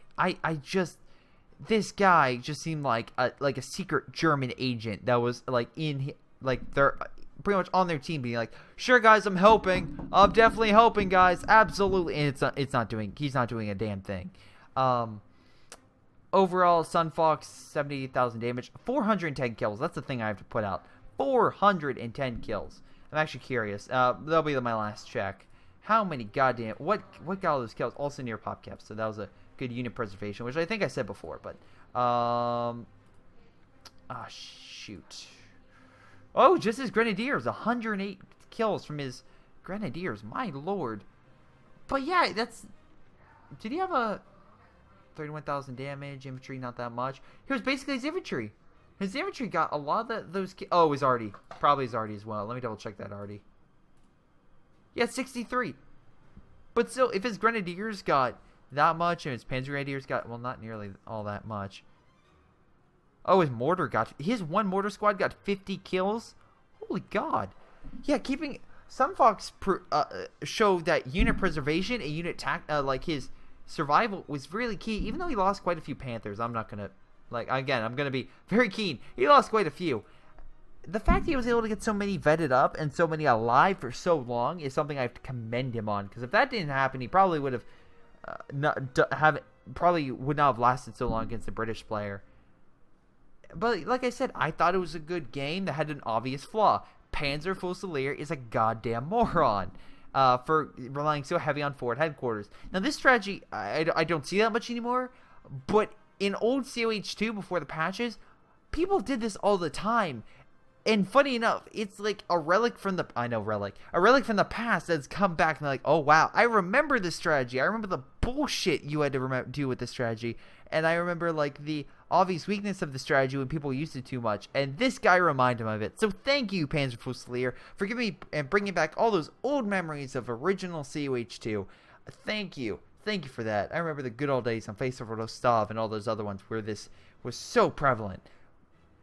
This guy just seemed like a secret German agent that was, like, they're pretty much on their team being like, sure, guys, I'm helping. I'm definitely helping, guys. Absolutely. And he's not doing a damn thing. Overall, Sunfox, 78,000 damage, 410 kills. That's the thing I have to put out. 410 kills. I'm actually curious. That'll be my last check. How many goddamn... What got all those kills? Also near pop caps. So that was a good unit preservation, which I think I said before. But, shoot. Oh, just his Grenadiers. 108 kills from his Grenadiers. My lord. But yeah, that's... Did he have a... 31,000 damage, infantry not that much. Here's basically his infantry. His infantry got a lot of those... Oh, his arty. Probably his arty as well. Let me double check that arty. Yeah, 63. But still, if his Grenadiers got that much and his Panzer Grenadiers got... Well, not nearly all that much. Oh, his mortar got... His one mortar squad got 50 kills. Holy God. Yeah, keeping... Sunfox showed that unit preservation and unit like his... survival was really key. Even though he lost quite a few Panthers, I'm not gonna I'm gonna be very keen. He lost quite a few. The fact that he was able to get so many vetted up and so many alive for so long is something I have to commend him on. Because if that didn't happen, he probably would have probably would not have lasted so long against the British player. But like I said, I thought it was a good game that had an obvious flaw. Panzer Fusilier is a goddamn moron. For relying so heavy on forward headquarters. Now, this strategy, I don't see that much anymore, but in old COH2 before the patches, people did this all the time. And funny enough, it's like a relic from the... A relic from the past that's come back and they're like, oh, wow, I remember this strategy. I remember the bullshit you had to do with this strategy. And I remember, like, the obvious weakness of the strategy when people used it too much. And this guy reminded him of it. So thank you, Panzer Fusilier, for giving me and bringing back all those old memories of original COH2. Thank you. Thank you for that. I remember the good old days on Face Over Rostov and all those other ones where this was so prevalent.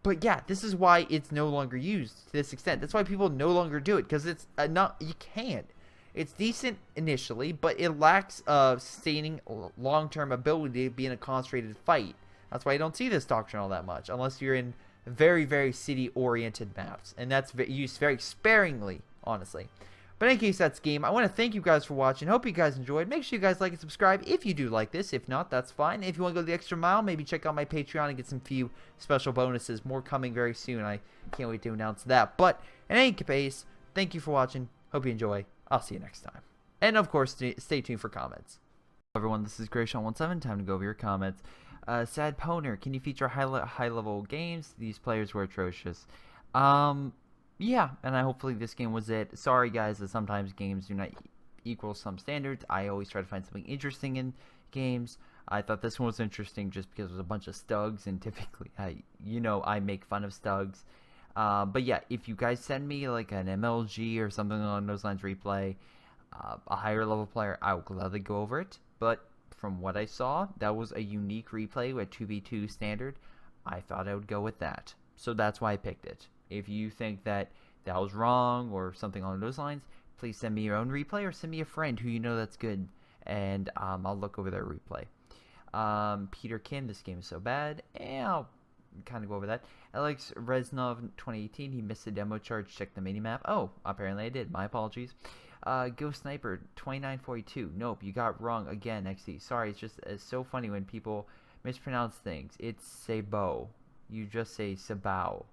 But yeah, this is why it's no longer used to this extent. That's why people no longer do it, because it's not... You can't. It's decent initially, but it lacks sustaining long-term ability to be in a concentrated fight. That's why I don't see this doctrine all that much, unless you're in very, very city-oriented maps. And that's used very sparingly, honestly. But in any case, that's game. I want to thank you guys for watching. Hope you guys enjoyed. Make sure you guys like and subscribe if you do like this. If not, that's fine. If you want to go the extra mile, maybe check out my Patreon and get some few special bonuses. More coming very soon. I can't wait to announce that. But in any case, thank you for watching. Hope you enjoy. I'll see you next time. And of course, stay tuned for comments. Hello everyone, this is Greyshot17. Time to go over your comments. Sad Poner, can you feature high-level games? These players were atrocious. Yeah, and hopefully this game was it. Sorry guys that sometimes games do not equal some standards. I always try to find something interesting in games. I thought this one was interesting just because it was a bunch of stugs, and typically, I make fun of stugs. But yeah, if you guys send me like an MLG or something along those lines replay, a higher level player, I will gladly go over it. But from what I saw, that was a unique replay with 2v2 standard. I thought I would go with that. So that's why I picked it. If you think that that was wrong or something along those lines, please send me your own replay or send me a friend who you know that's good, and I'll look over their replay. Peter Kim, this game is so bad, and I'll kind of go over that. Alex Reznov, 2018, he missed the demo charge, check the minimap. Oh, apparently I did, my apologies. Ghost Sniper, 2942, nope, you got wrong again, XD. Sorry, it's so funny when people mispronounce things. It's Sebo. You just say Sabao.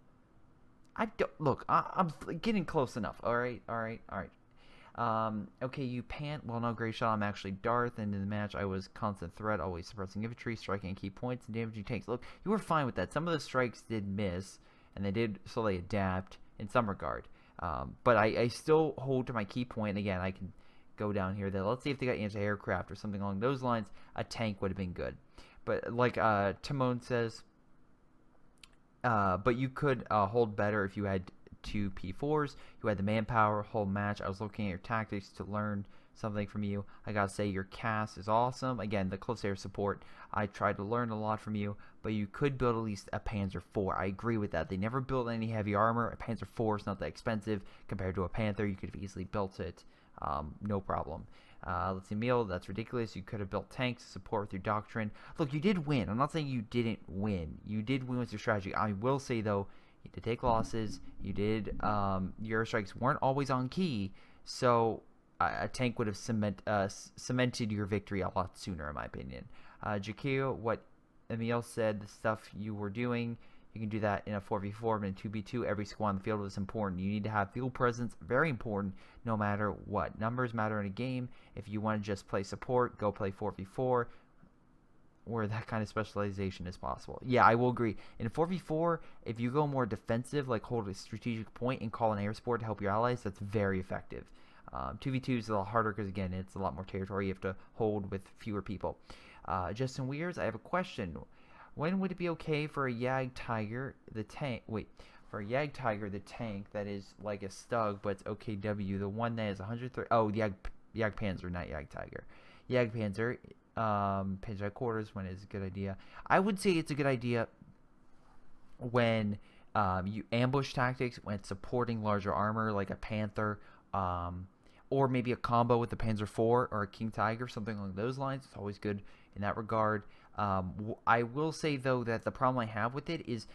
I don't look. I'm getting close enough. All right. Okay, you pant. Well, no, Greyshot. I'm actually Darth, and in the match, I was constant threat, always suppressing infantry, striking key points, and damaging tanks. Look, you were fine with that. Some of the strikes did miss, and they did slowly adapt in some regard. But I still hold to my key point. Again, I can go down here. That let's see if they got anti-aircraft or something along those lines. A tank would have been good. But like Timon says, but you could hold better if you had two P4s. You had the manpower, whole match. I was looking at your tactics to learn something from you. I gotta say your cast is awesome. Again, the close air support, I tried to learn a lot from you, but you could build at least a Panzer IV. I agree with that. They never built any heavy armor. A Panzer IV is not that expensive compared to a Panther. You could have easily built it, no problem. Let's see, Meal, that's ridiculous. You could have built tanks to support with your doctrine. Look, you did win. I'm not saying you didn't win. You did win with your strategy. I will say, though, you did take losses. You did, your strikes weren't always on key, so a tank would have cemented your victory a lot sooner, in my opinion. Jakio, what Emil said, the stuff you were doing, you can do that in a 4v4, but in 2v2, every squad on the field is important. You need to have field presence, very important, no matter what. Numbers matter in a game. If you want to just play support, go play 4v4, where that kind of specialization is possible. Yeah, I will agree. In 4v4, if you go more defensive, like hold a strategic point and call an air support to help your allies, that's very effective. 2v2 is a lot harder because, again, it's a lot more territory. You have to hold with fewer people. Justin Weers, I have a question. When would it be okay for a Yag Tiger, the tank? Wait, for a Yag Tiger, the tank that is like a Stug, but it's OKW, the one that is 130. Oh, Yag Panzer, not Yag Tiger. Yag Panzer, Panzer headquarters. When is a good idea? I would say it's a good idea when you ambush tactics, when supporting larger armor like a Panther, or maybe a combo with the Panzer IV or a King Tiger, something along those lines. It's always good in that regard. I will say, though, that the problem I have with it is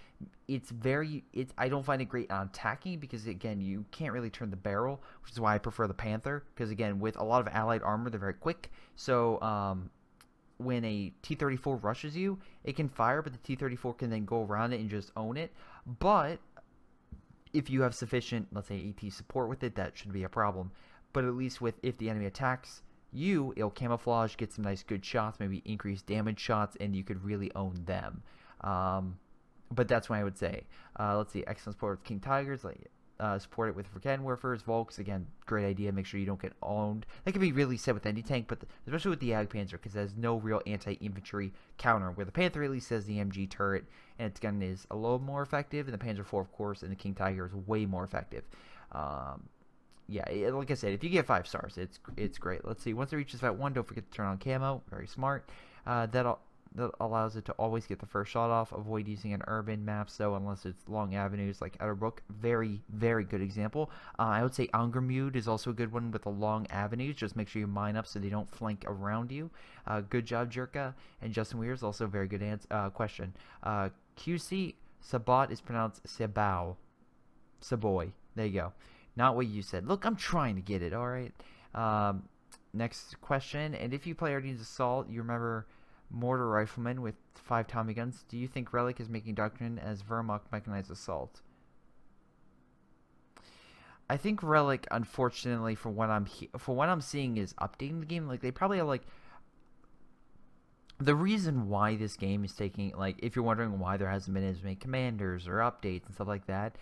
I don't find it great on attacking because, again, you can't really turn the barrel, which is why I prefer the Panther because, again, with a lot of allied armor, they're very quick. So when a T-34 rushes you, it can fire, but the T-34 can then go around it and just own it. But if you have sufficient, let's say, AT support with it, that should be a problem. But at least if the enemy attacks you, it'll camouflage, get some nice good shots, maybe increase damage shots, and you could really own them. But that's what I would say. Let's see, excellent support with King Tigers, like support it with Verkenwerfers, Volks. Again, great idea. Make sure you don't get owned. That can be really said with any tank, but especially with the Jagdpanzer, because it has no real anti-infantry counter. Where the Panther at least has the MG turret, and its gun is a little more effective, and the Panzer IV, of course, and the King Tiger is way more effective. Yeah, like I said, if you get 5 stars, it's great. Let's see. Once it reaches Vat 1, don't forget to turn on camo. Very smart. That allows it to always get the first shot off. Avoid using an urban maps, though, unless it's long avenues like Outerbrook. Very, very good example. I would say Angermute is also a good one with the long avenues. Just make sure you mine up so they don't flank around you. Good job, Jerka. And Justin Weir is also a very good question. QC Sabat is pronounced Sabao. Saboy. There you go. Not what you said. Look, I'm trying to get it, alright? Next question. And if you play Ardennes Assault, you remember Mortar Rifleman with 5 Tommy guns. Do you think Relic is making Doctrine as Wehrmacht Mechanized Assault? I think Relic, unfortunately, for what I'm seeing, is updating the game. Like, they probably have, like... The reason why this game is taking... Like, if you're wondering why there hasn't been as many commanders or updates and stuff like that,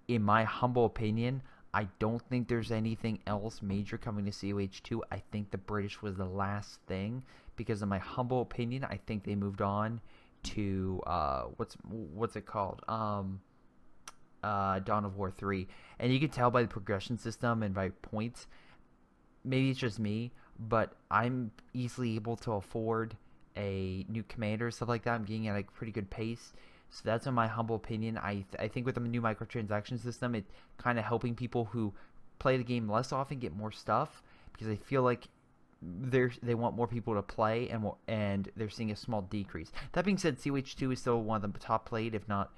in my humble opinion... I don't think there's anything else major coming to COH2. I think the British was the last thing because, in my humble opinion, I think they moved on to what's it called? Dawn of War 3. And you can tell by the progression system and by points. Maybe it's just me, but I'm easily able to afford a new commander, stuff like that. I'm getting at a pretty good pace. So that's in my humble opinion. I think with the new microtransaction system, it's kind of helping people who play the game less often get more stuff because I feel like they want more people to play and they're seeing a small decrease. That being said, COH2 is still one of the top played, if not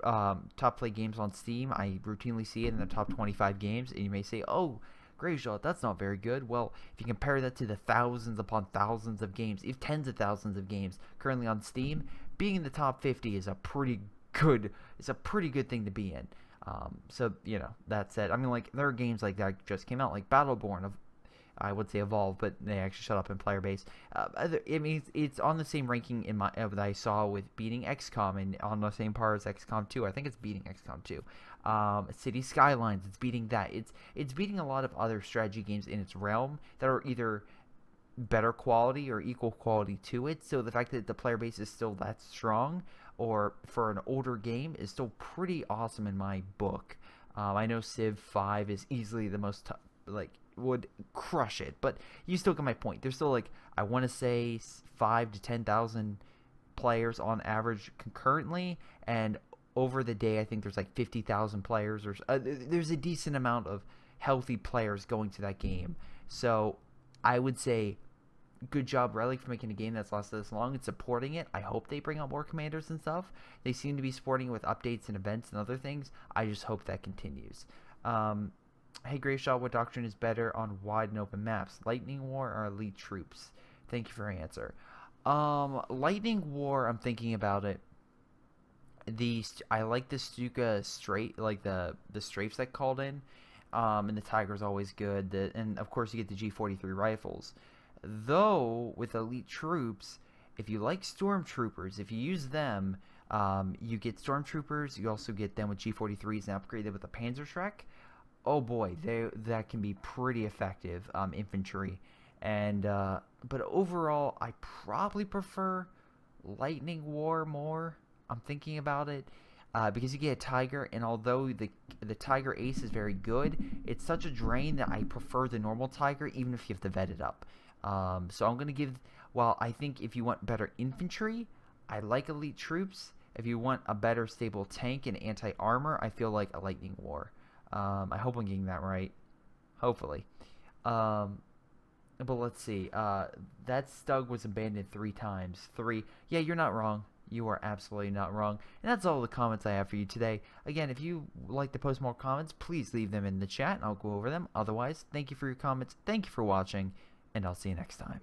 top played games on Steam. I routinely see it in the top 25 games, and you may say, "Oh, Greyshot, that's not very good." Well, if you compare that to the thousands upon thousands of games, if tens of thousands of games currently on Steam, being in the top 50 is a pretty good thing to be in. So you know, that said, I mean, like there are games like that just came out, like Battleborn of, I would say Evolve, but they actually shut up in player base. I mean, it's on the same ranking in my that I saw with beating XCOM, and on the same par as XCOM 2. I think it's beating XCOM 2. City Skylines, it's beating that. It's beating a lot of other strategy games in its realm that are either better quality or equal quality to it. So the fact that the player base is still that strong, or for an older game, is still pretty awesome in my book. I know Civ 5 is easily the most would crush it, but you still get my point. There's still like, I want to say 5 to 10,000 players on average concurrently, and over the day I think there's like 50,000 players, or there's a decent amount of healthy players going to that game. So I would say good job, Relic, for making a game that's lasted this long and supporting it. I hope they bring out more commanders and stuff. They seem to be supporting it with updates and events and other things. I just hope that continues. Hey Greyshot, what doctrine is better on wide and open maps? Lightning War or Elite Troops? Thank you for your answer. Lightning War, I'm thinking about it. I like the Stuka straight, like the strafes that called in. And the Tiger's always good. And of course you get the G43 rifles. Though with Elite Troops, if you like Stormtroopers, if you use them, you get Stormtroopers. You also get them with G43s and upgraded with a Panzerschreck. Oh boy, that can be pretty effective infantry. And but overall, I probably prefer Lightning War more. I'm thinking about it because you get a Tiger, and although the Tiger Ace is very good, it's such a drain that I prefer the normal Tiger, even if you have to vet it up. So I'm gonna give. Well, I think if you want better infantry, I like Elite Troops. If you want a better stable tank and anti-armor, I feel like a Lightning War. I hope I'm getting that right. Hopefully. But let's see. That Stug was abandoned 3 times. 3. Yeah, you're not wrong. You are absolutely not wrong. And that's all the comments I have for you today. Again, if you like to post more comments, please leave them in the chat and I'll go over them. Otherwise, thank you for your comments. Thank you for watching, and I'll see you next time.